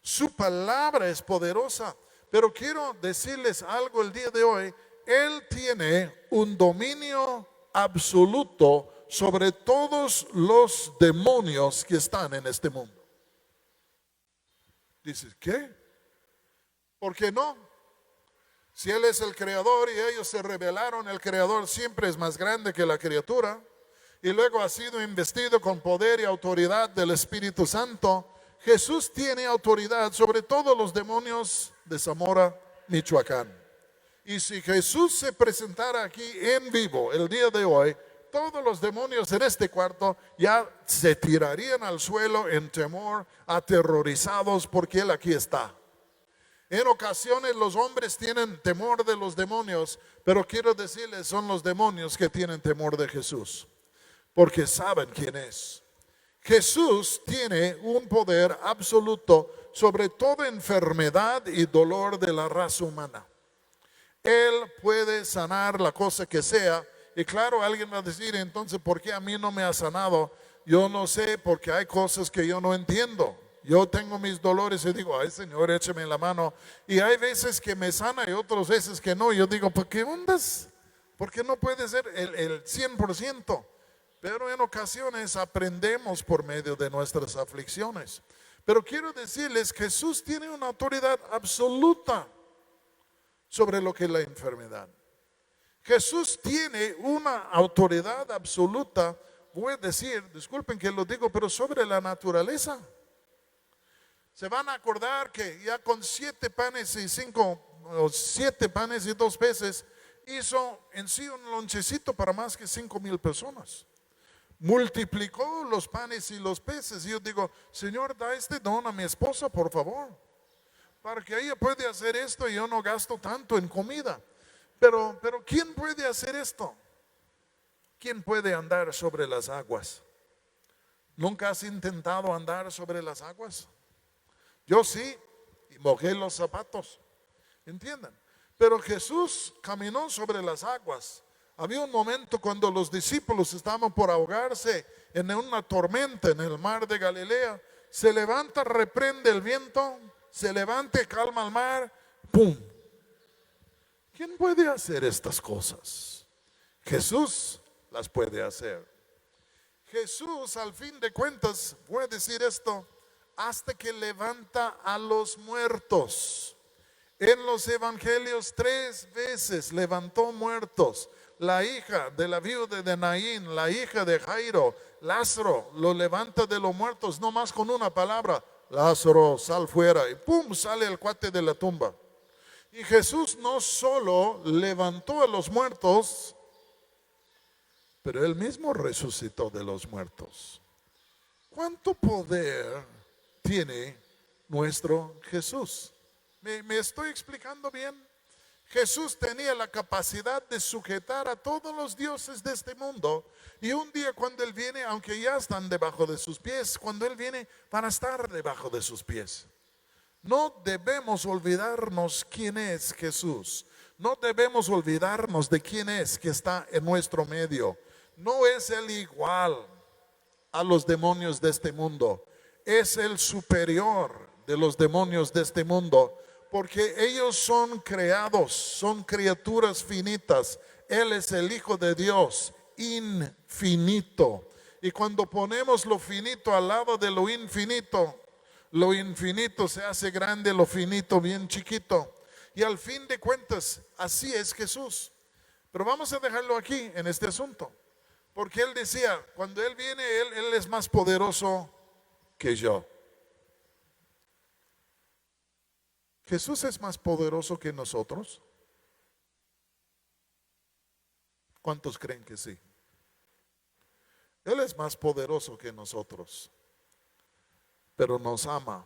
Su palabra es poderosa. Pero quiero decirles algo el día de hoy. Él tiene un dominio absoluto sobre todos los demonios que están en este mundo. Dices, ¿qué? ¿Por qué no? Si Él es el creador y ellos se rebelaron, el creador siempre es más grande que la criatura. y luego ha sido investido con poder y autoridad del Espíritu Santo, Jesús tiene autoridad sobre todos los demonios de Zamora, Michoacán. Y si Jesús se presentara aquí en vivo el día de hoy, todos los demonios en este cuarto ya se tirarían al suelo en temor, aterrorizados, porque Él aquí está. En ocasiones los hombres tienen temor de los demonios, pero quiero decirles, son los demonios que tienen temor de Jesús, porque saben quién es. Jesús tiene un poder absoluto sobre toda enfermedad y dolor de la raza humana. Él puede sanar la cosa que sea. Y claro, alguien va a decir, entonces, ¿por qué a mí no me ha sanado? Yo no sé, porque hay cosas que yo no entiendo. Yo tengo mis dolores y digo, ay Señor, écheme la mano. Y hay veces que me sana y otras veces que no. Yo digo, ¿por qué ondas? Porque no puede ser el 100%. Pero en ocasiones aprendemos por medio de nuestras aflicciones. Pero quiero decirles, Jesús tiene una autoridad absoluta sobre lo que es la enfermedad. Jesús tiene una autoridad absoluta, voy a decir, disculpen que lo digo, pero sobre la naturaleza. Se van a acordar que ya con 7 panes y 2 peces hizo en sí un lonchecito para más que 5,000 personas. Multiplicó los panes y los peces. Y yo digo, Señor, da este don a mi esposa, por favor, para que ella pueda hacer esto y yo no gasto tanto en comida. Pero ¿quién puede hacer esto? ¿Quién puede andar sobre las aguas? ¿Nunca has intentado andar sobre las aguas? Yo sí, y mojé los zapatos, ¿entienden? Pero Jesús caminó sobre las aguas. Había un momento cuando los discípulos estaban por ahogarse en una tormenta en el mar de Galilea. Se levanta, reprende el viento, se levanta y calma el mar, ¡pum! ¿Quién puede hacer estas cosas? Jesús las puede hacer. Jesús, al fin de cuentas, voy a decir esto, hasta que levanta a los muertos. En los evangelios 3 veces levantó muertos. La hija de la viuda de Naín, la hija de Jairo, Lázaro, lo levanta de los muertos, no más con una palabra: Lázaro, sal fuera, y pum, sale el cuate de la tumba. Y Jesús no solo levantó a los muertos, pero Él mismo resucitó de los muertos. ¿Cuánto poder tiene nuestro Jesús? ¿Me estoy explicando bien? Jesús tenía la capacidad de sujetar a todos los dioses de este mundo. Y un día cuando Él viene, aunque ya están debajo de sus pies, cuando Él viene van a estar debajo de sus pies. No debemos olvidarnos quién es Jesús. No debemos olvidarnos de quién es que está en nuestro medio. No es Él igual a los demonios de este mundo. Es el superior de los demonios de este mundo, porque ellos son creados, son criaturas finitas. Él es el Hijo de Dios, infinito. Y cuando ponemos lo finito al lado de lo infinito se hace grande, lo finito bien chiquito. Y al fin de cuentas, así es Jesús. Pero vamos a dejarlo aquí en este asunto, porque Él decía, cuando Él viene, Él es más poderoso que yo. ¿Jesús es más poderoso que nosotros? ¿Cuántos creen que sí? Él es más poderoso que nosotros, pero nos ama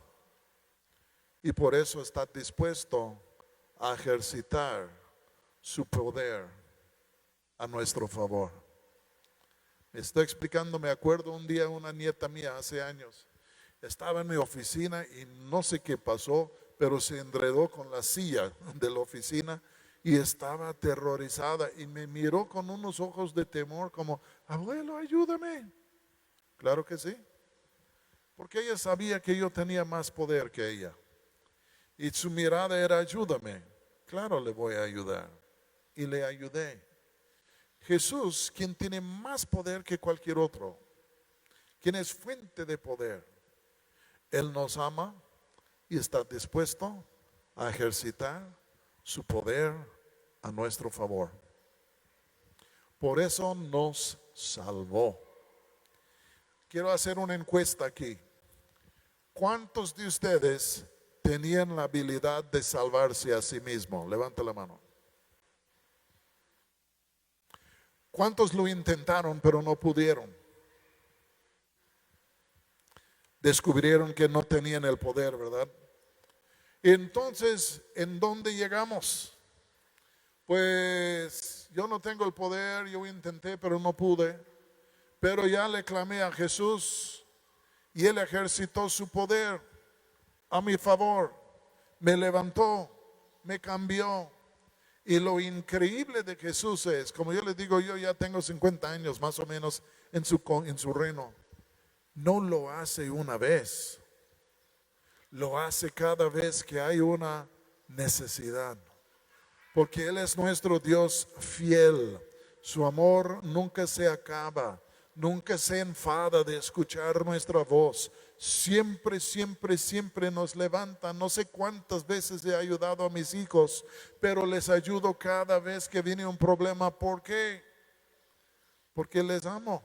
y por eso está dispuesto a ejercitar su poder a nuestro favor. Me estoy explicando. Me acuerdo un día, una nieta mía hace años estaba en mi oficina y no sé qué pasó, pero se enredó con la silla de la oficina y estaba aterrorizada y me miró con unos ojos de temor como: abuelo, ayúdame. Claro que sí, porque ella sabía que yo tenía más poder que ella y su mirada era: ayúdame. Claro, le voy a ayudar, y le ayudé. Jesús, quien tiene más poder que cualquier otro, quien es fuente de poder, Él nos ama y está dispuesto a ejercitar su poder a nuestro favor. Por eso nos salvó. Quiero hacer una encuesta aquí. ¿Cuántos de ustedes tenían la habilidad de salvarse a sí mismos? Levanta la mano. ¿Cuántos lo intentaron pero no pudieron? Descubrieron que no tenían el poder, ¿verdad? Entonces, ¿en dónde llegamos? Pues yo no tengo el poder, yo intenté pero no pude, pero ya le clamé a Jesús y Él ejercitó su poder a mi favor, me levantó, me cambió. Y lo increíble de Jesús es, como yo les digo, yo ya tengo 50 años más o menos en su reino. No lo hace una vez, lo hace cada vez que hay una necesidad. Porque Él es nuestro Dios fiel. Su amor nunca se acaba, nunca se enfada de escuchar nuestra voz. Siempre, siempre, siempre nos levanta. No sé cuántas veces he ayudado a mis hijos, pero les ayudo cada vez que viene un problema. ¿Por qué? Porque les amo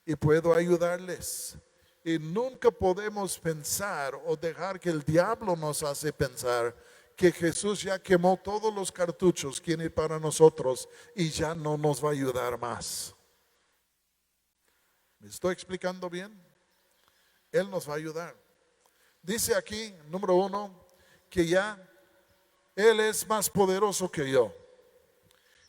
y puedo ayudarles. Y nunca podemos pensar o dejar que el diablo nos hace pensar que Jesús ya quemó todos los cartuchos que tiene para nosotros y ya no nos va a ayudar más. ¿Me estoy explicando bien? Él nos va a ayudar. Dice aquí, número 1, que ya Él es más poderoso que yo.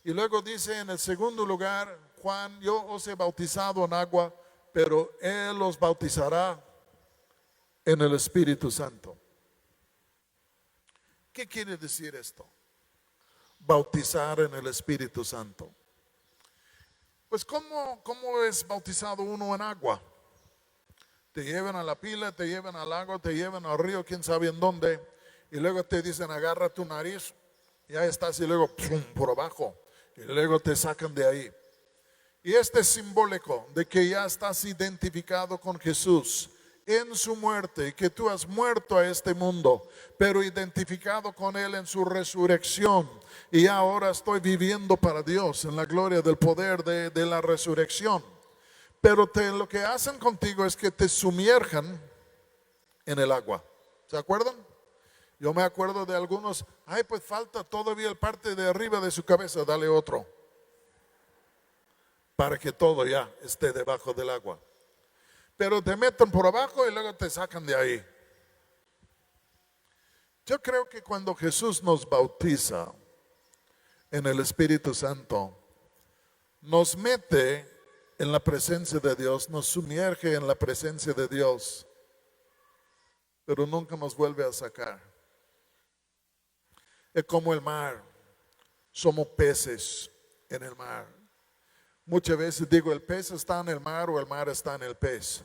Y luego dice en el segundo lugar, Juan, yo os he bautizado en agua, pero Él los bautizará en el Espíritu Santo. ¿Qué quiere decir esto? Bautizar en el Espíritu Santo. Pues ¿cómo es bautizado uno en agua? Te llevan a la pila, te llevan al lago, te llevan al río, quién sabe en dónde, y luego te dicen agarra tu nariz, ya estás, y luego ¡pum!, por abajo, y luego te sacan de ahí. Y este es simbólico de que ya estás identificado con Jesús en su muerte, y que tú has muerto a este mundo, pero identificado con Él en su resurrección, y ahora estoy viviendo para Dios en la gloria del poder de la resurrección. Pero lo que hacen contigo es que te sumerjan en el agua. ¿Se acuerdan? Yo me acuerdo de algunos, ay, pues falta todavía el parte de arriba de su cabeza, dale otro, para que todo ya esté debajo del agua. Pero te meten por abajo y luego te sacan de ahí. Yo creo que cuando Jesús nos bautiza en el Espíritu Santo, nos mete en la presencia de Dios, nos sumerge en la presencia de Dios, pero nunca nos vuelve a sacar. Es como el mar, somos peces en el mar. Muchas veces digo, el pez está en el mar o el mar está en el pez.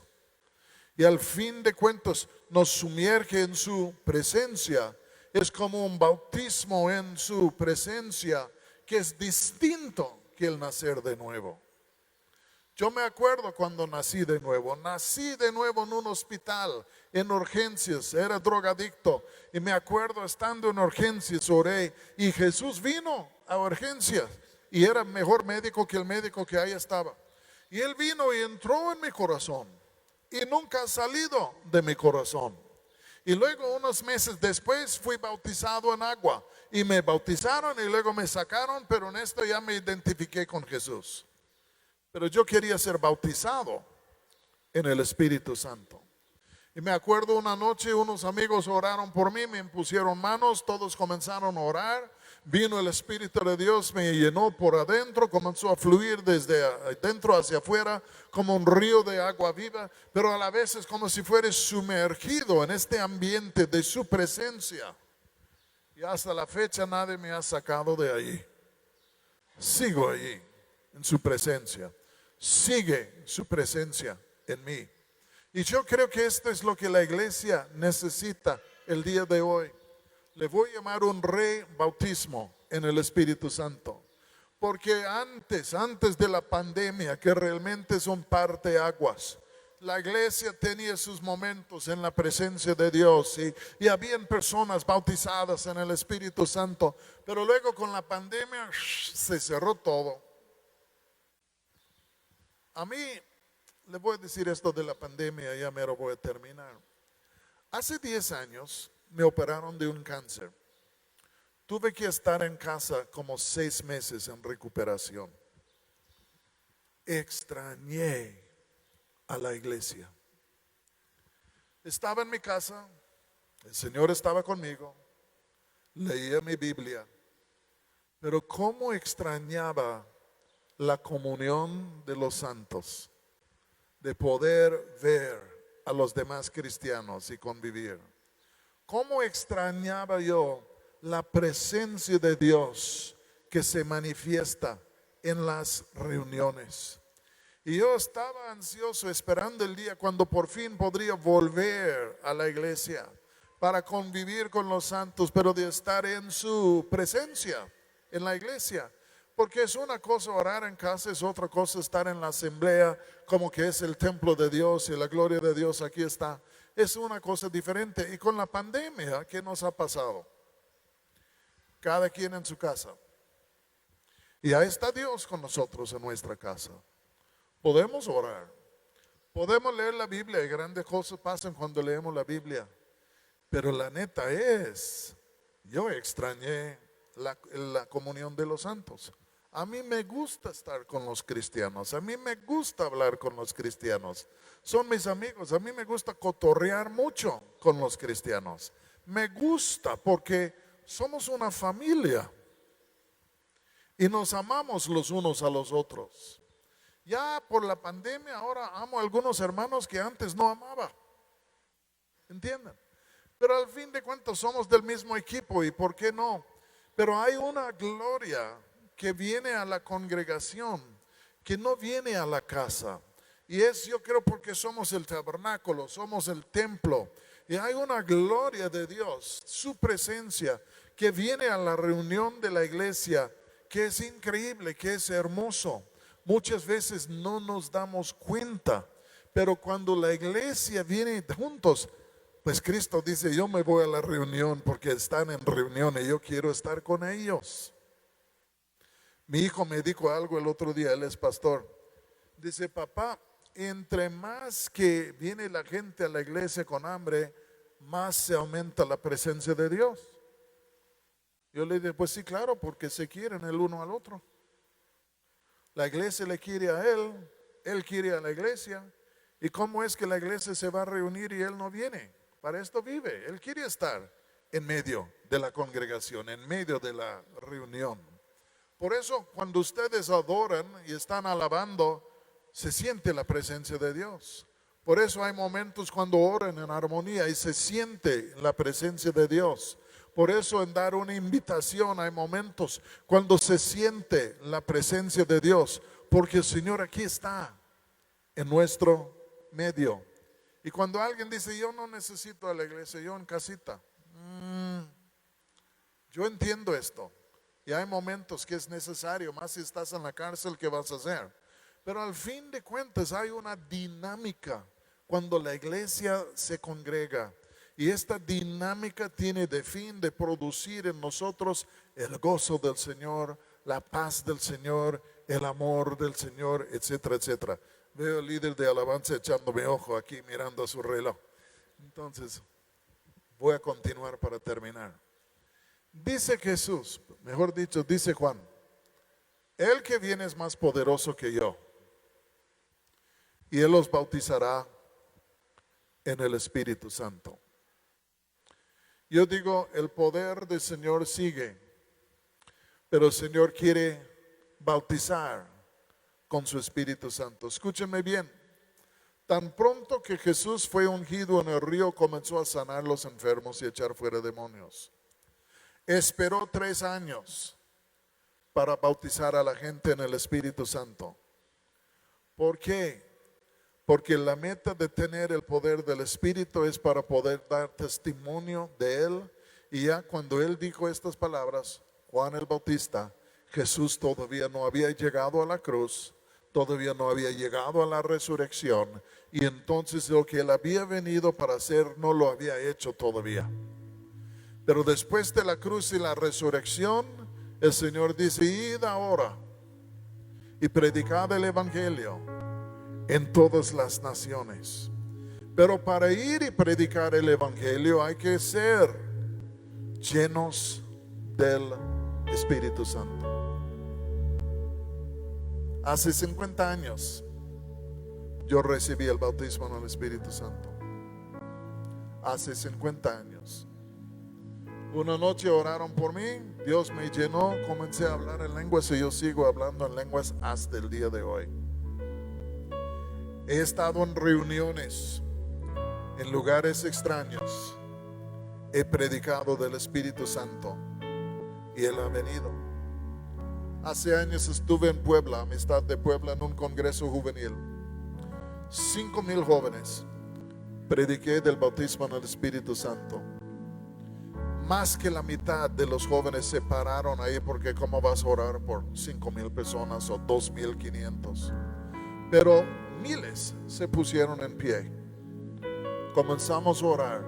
Y al fin de cuentas nos sumerge en su presencia. Es como un bautismo en su presencia, que es distinto que el nacer de nuevo. Yo me acuerdo cuando nací de nuevo en un hospital, en urgencias, era drogadicto, y me acuerdo estando en urgencias, oré, y Jesús vino a urgencias, y era mejor médico que el médico que ahí estaba. Y Él vino y entró en mi corazón, y nunca ha salido de mi corazón. Y luego unos meses después fui bautizado en agua, y me bautizaron y luego me sacaron, pero en esto ya me identifiqué con Jesús. Pero yo quería ser bautizado en el Espíritu Santo. Y me acuerdo una noche unos amigos oraron por mí, me impusieron manos, todos comenzaron a orar. Vino el Espíritu de Dios, me llenó por adentro, comenzó a fluir desde adentro hacia afuera como un río de agua viva, pero a la vez es como si fuera sumergido en este ambiente de su presencia. Y hasta la fecha nadie me ha sacado de ahí. Sigo allí, en su presencia. Sigue su presencia en mí. Y yo creo que esto es lo que la iglesia necesita el día de hoy. Le voy a llamar un rebautismo en el Espíritu Santo. Porque antes de la pandemia, que realmente son parteaguas, la iglesia tenía sus momentos en la presencia de Dios y habían personas bautizadas en el Espíritu Santo. Pero luego con la pandemia se cerró todo. A mí, le voy a decir esto de la pandemia, ya mero voy a terminar. Hace 10 años me operaron de un cáncer. Tuve que estar en casa como 6 meses en recuperación. Extrañé a la iglesia. Estaba en mi casa, el Señor estaba conmigo, leía mi Biblia, pero cómo extrañaba la comunión de los santos, de poder ver a los demás cristianos y convivir. Cómo extrañaba yo la presencia de Dios que se manifiesta en las reuniones. Y yo estaba ansioso esperando el día cuando por fin podría volver a la iglesia para convivir con los santos, pero de estar en su presencia en la iglesia. Porque es una cosa orar en casa, es otra cosa estar en la asamblea, como que es el templo de Dios y la gloria de Dios aquí está. Es una cosa diferente. Y con la pandemia, ¿qué nos ha pasado? Cada quien en su casa. Y ahí está Dios con nosotros en nuestra casa. Podemos orar, podemos leer la Biblia y grandes cosas pasan cuando leemos la Biblia. Pero la neta es, yo extrañé la comunión de los santos. A mí me gusta estar con los cristianos, a mí me gusta hablar con los cristianos. Son mis amigos, a mí me gusta cotorrear mucho con los cristianos. Me gusta porque somos una familia y nos amamos los unos a los otros. Ya por la pandemia ahora amo a algunos hermanos que antes no amaba. ¿Entienden? Pero al fin de cuentas somos del mismo equipo y ¿por qué no? Pero hay una gloria que viene a la congregación, que no viene a la casa. Y es, yo creo, porque somos el tabernáculo, somos el templo. Y hay una gloria de Dios, su presencia, que viene a la reunión de la iglesia, que es increíble, que es hermoso. Muchas veces no nos damos cuenta, pero cuando la iglesia viene juntos, pues Cristo dice, yo me voy a la reunión porque están en reunión y yo quiero estar con ellos. Mi hijo me dijo algo el otro día, él es pastor. Dice, papá, entre más que viene la gente a la iglesia con hambre, más se aumenta la presencia de Dios. Yo le dije, pues sí, claro, porque se quieren el uno al otro. La iglesia le quiere a él quiere a la iglesia. ¿Y cómo es que la iglesia se va a reunir y él no viene? Para esto vive. Él quiere estar en medio de la congregación, en medio de la reunión. Por eso cuando ustedes adoran y están alabando, se siente la presencia de Dios. Por eso hay momentos cuando oran en armonía y se siente la presencia de Dios. Por eso en dar una invitación hay momentos cuando se siente la presencia de Dios, porque el Señor aquí está en nuestro medio. Y cuando alguien dice, yo no necesito a la iglesia, yo en casita, yo entiendo esto. Y hay momentos que es necesario, más si estás en la cárcel, ¿qué vas a hacer? Pero al fin de cuentas hay una dinámica cuando la iglesia se congrega. Y esta dinámica tiene de fin de producir en nosotros el gozo del Señor, la paz del Señor, el amor del Señor, etcétera, etcétera. Veo al líder de alabanza echándome ojo aquí mirando a su reloj. Entonces, voy a continuar para terminar. Dice Jesús, mejor dicho, dice Juan, el que viene es más poderoso que yo. Y Él los bautizará en el Espíritu Santo. Yo digo, el poder del Señor sigue, pero el Señor quiere bautizar con su Espíritu Santo. Escúchenme bien, tan pronto que Jesús fue ungido en el río, comenzó a sanar los enfermos y echar fuera demonios. Esperó 3 años para bautizar a la gente en el Espíritu Santo. ¿Por qué? Porque la meta de tener el poder del Espíritu es para poder dar testimonio de Él. Y ya cuando Él dijo estas palabras, Juan el Bautista, Jesús todavía no había llegado a la cruz, todavía no había llegado a la resurrección. Y entonces lo que Él había venido para hacer no lo había hecho todavía. Pero después de la cruz y la resurrección, el Señor dice, id ahora y predicad el Evangelio en todas las naciones. Pero para ir y predicar el Evangelio hay que ser llenos del Espíritu Santo. Hace 50 años yo recibí el bautismo en el Espíritu Santo. Hace 50 años. Una noche oraron por mí, Dios me llenó, comencé a hablar en lenguas y yo sigo hablando en lenguas hasta el día de hoy. He estado en reuniones, en lugares extraños, he predicado del Espíritu Santo y Él ha venido. Hace años estuve en Puebla, Amistad de Puebla, en un congreso juvenil. 5,000 jóvenes. Prediqué del bautismo en el Espíritu Santo. Más que la mitad de los jóvenes se pararon ahí porque ¿cómo vas a orar por 5,000 personas o 2,500? Pero miles se pusieron en pie. Comenzamos a orar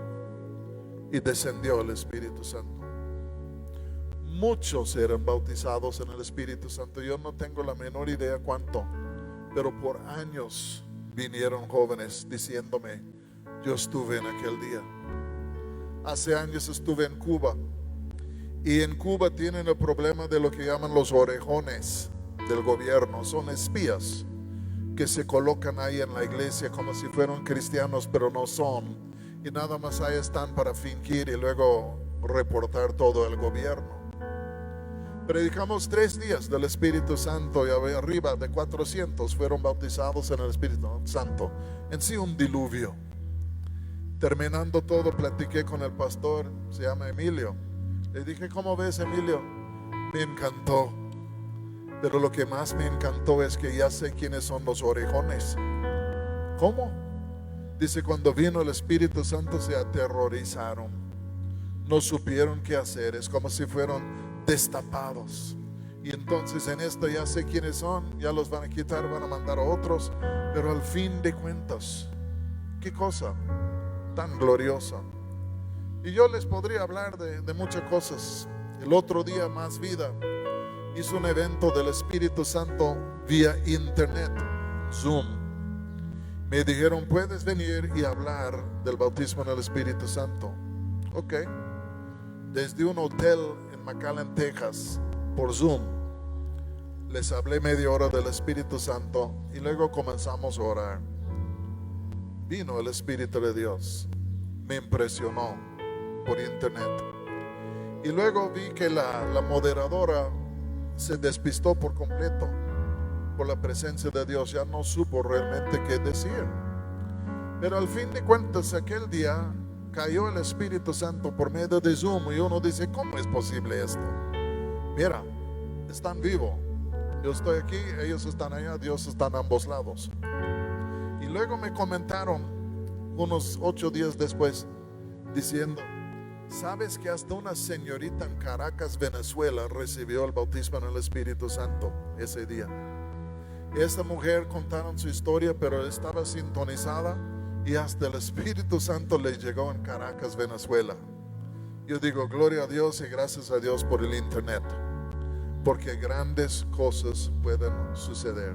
y descendió el Espíritu Santo. Muchos eran bautizados en el Espíritu Santo. Yo no tengo la menor idea cuánto, pero por años vinieron jóvenes diciéndome, yo estuve en aquel día. Hace años estuve en Cuba y en Cuba tienen el problema de lo que llaman los orejones del gobierno. Son espías que se colocan ahí en la iglesia como si fueran cristianos, pero no son, y nada más ahí están para fingir y luego reportar todo al gobierno. Predicamos 3 días del Espíritu Santo y arriba de 400 fueron bautizados en el Espíritu Santo. En sí un diluvio. Terminando todo, platiqué con el pastor, se llama Emilio. Le dije, ¿cómo ves, Emilio? Me encantó. Pero lo que más me encantó es que ya sé quiénes son los orejones. ¿Cómo? Dice, cuando vino el Espíritu Santo se aterrorizaron. No supieron qué hacer. Es como si fueran destapados. Y entonces en esto ya sé quiénes son. Ya los van a quitar, van a mandar a otros. Pero al fin de cuentas, ¿qué cosa tan gloriosa? Y yo les podría hablar de muchas cosas. El otro día Más Vida hizo un evento del Espíritu Santo vía internet, Zoom. Me dijeron, puedes venir y hablar del bautismo en el Espíritu Santo. Ok. Desde un hotel en McAllen, Texas, por Zoom, les hablé media hora del Espíritu Santo y luego comenzamos a orar. Vino el Espíritu de Dios, me impresionó por internet. Y luego vi que la moderadora se despistó por completo por la presencia de Dios, ya no supo realmente qué decir. Pero al fin de cuentas, aquel día cayó el Espíritu Santo por medio de Zoom y uno dice, ¿cómo es posible esto? Mira, están vivos. Yo estoy aquí, ellos están allá, Dios está en ambos lados. Y luego me comentaron unos 8 días después diciendo, ¿sabes que hasta una señorita en Caracas, Venezuela, recibió el bautismo en el Espíritu Santo ese día? Esta mujer contaron su historia, pero estaba sintonizada y hasta el Espíritu Santo le llegó en Caracas, Venezuela. Yo digo, gloria a Dios y gracias a Dios por el internet, porque grandes cosas pueden suceder.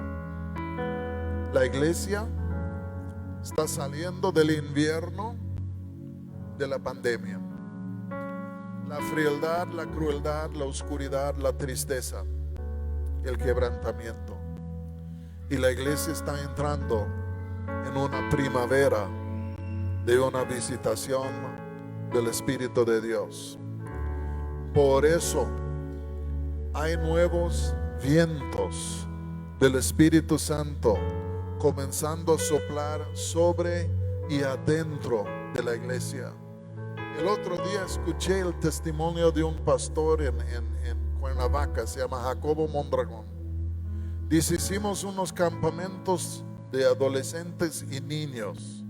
La iglesia está saliendo del invierno de la pandemia. La frialdad, la crueldad, la oscuridad, la tristeza, el quebrantamiento. Y la iglesia está entrando en una primavera de una visitación del Espíritu de Dios. Por eso hay nuevos vientos del Espíritu Santo comenzando a soplar sobre y adentro de la iglesia. El otro día escuché el testimonio de un pastor en Cuernavaca, se llama Jacobo Mondragón. Dice, hicimos unos campamentos de adolescentes y niños.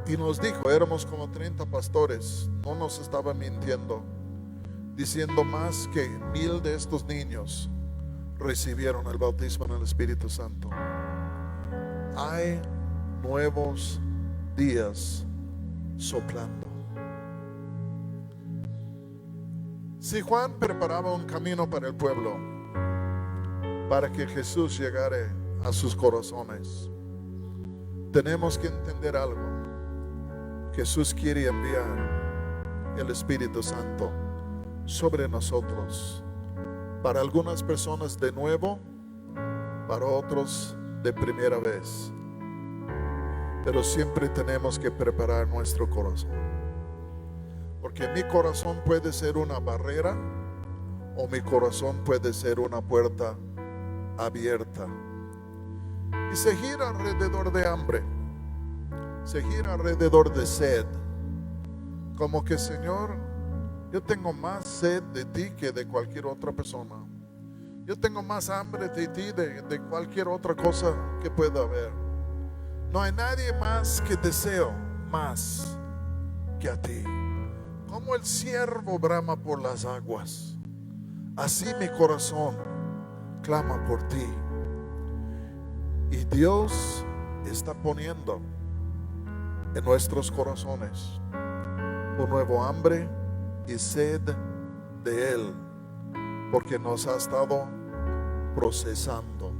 Y nos dijo, éramos como 30 pastores, no nos estaba mintiendo, diciendo más que 1,000 de estos niños recibieron el bautismo en el Espíritu Santo. Hay nuevos días soplando. Si Juan preparaba un camino para el pueblo, para que Jesús llegara a sus corazones. Tenemos que entender algo. Jesús quiere enviar el Espíritu Santo sobre nosotros. Para algunas personas de nuevo, para otros de primera vez. Pero siempre tenemos que preparar nuestro corazón. Porque mi corazón puede ser una barrera o mi corazón puede ser una puerta abierta. Y se gira alrededor de hambre, se gira alrededor de sed. Como que, Señor, yo tengo más sed de ti que de cualquier otra persona. Yo tengo más hambre de ti de cualquier otra cosa que pueda haber. No hay nadie más que deseo más que a ti. Como el ciervo brama por las aguas, así mi corazón clama por ti. Y Dios está poniendo en nuestros corazones un nuevo hambre y sed de Él, porque nos ha estado procesando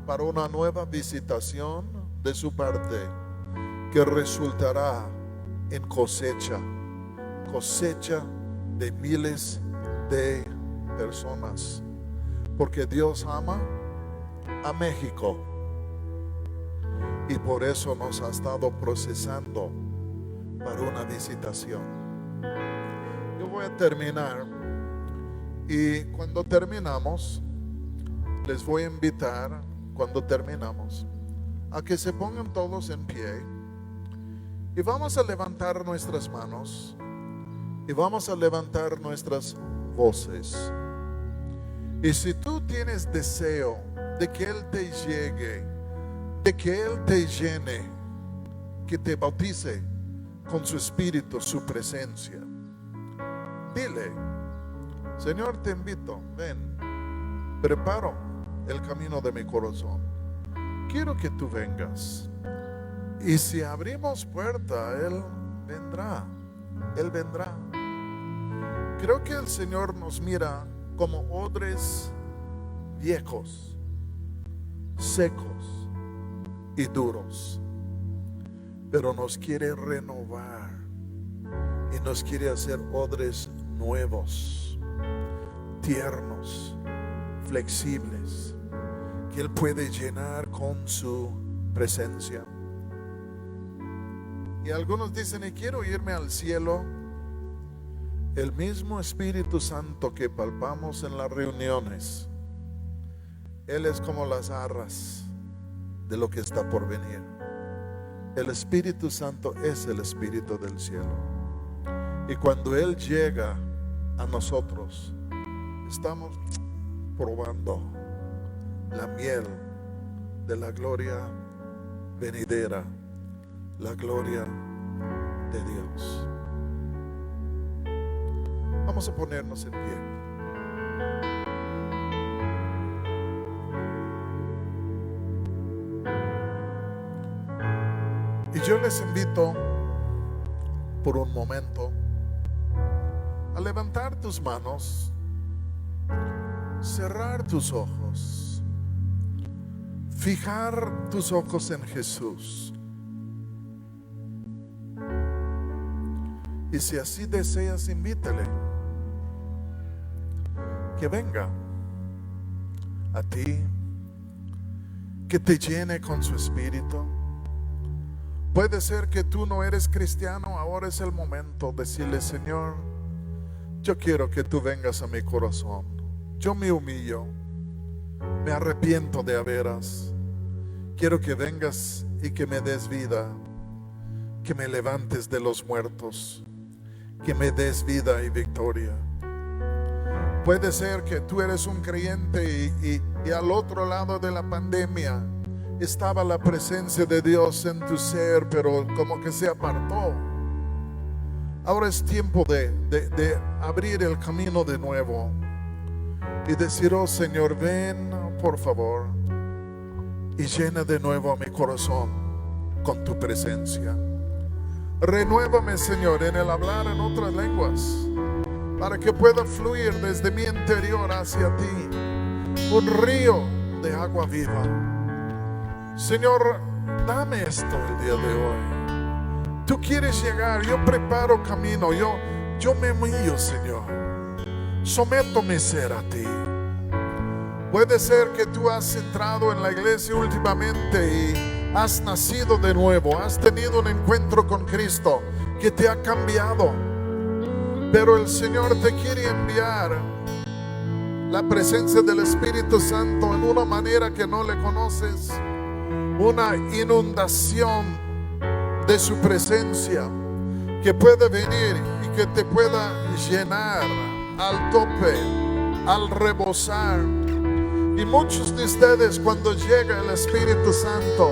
para una nueva visitación de su parte, que resultará en cosecha de miles de personas, porque Dios ama a México y por eso nos ha estado procesando para una visitación. Yo voy a terminar y cuando terminamos les voy a invitar, cuando terminamos, a que se pongan todos en pie y vamos a levantar nuestras manos y vamos a levantar nuestras voces. Y si tú tienes deseo de que Él te llegue, de que Él te llene, que te bautice con su Espíritu, su presencia, dile: Señor, te invito, ven, preparo el camino de mi corazón, quiero que tú vengas. Y si abrimos puerta, Él vendrá. Creo que el Señor nos mira como odres viejos, secos y duros, pero nos quiere renovar y nos quiere hacer odres nuevos, tiernos, flexibles, que Él puede llenar con su presencia. Y algunos dicen: y quiero irme al cielo. El mismo Espíritu Santo que palpamos en las reuniones, Él es como las arras de lo que está por venir. El Espíritu Santo es el Espíritu del cielo. Y cuando Él llega a nosotros, estamos probando la miel de la gloria venidera, la gloria de Dios. Vamos a ponernos en pie. Y yo les invito por un momento a levantar tus manos, cerrar tus ojos, fijar tus ojos en Jesús. Y si así deseas, invítale que venga a ti, que te llene con su Espíritu. Puede ser que tú no eres cristiano, ahora es el momento de decirle: Señor, yo quiero que tú vengas a mi corazón. Yo me humillo, me arrepiento de a veras. Quiero que vengas y que me des vida, que me levantes de los muertos, que me des vida y victoria. Puede ser que tú eres un creyente y al otro lado de la pandemia estaba la presencia de Dios en tu ser, pero como que se apartó. Ahora es tiempo de abrir el camino de nuevo y decir: oh Señor, ven por favor y llena de nuevo a mi corazón con tu presencia. Renuévame, Señor, en el hablar en otras lenguas, para que pueda fluir desde mi interior hacia ti. un río de agua viva. Señor, dame esto el día de hoy. Tú quieres llegar, yo preparo camino, yo me humillo, Señor. Someto mi ser a ti. Puede ser que tú has entrado en la iglesia últimamente y has nacido de nuevo, has tenido un encuentro con Cristo que te ha cambiado, pero el Señor te quiere enviar la presencia del Espíritu Santo en una manera que no le conoces, una inundación de su presencia que puede venir y que te pueda llenar al tope, al rebosar. Y muchos de ustedes, cuando llega el Espíritu Santo,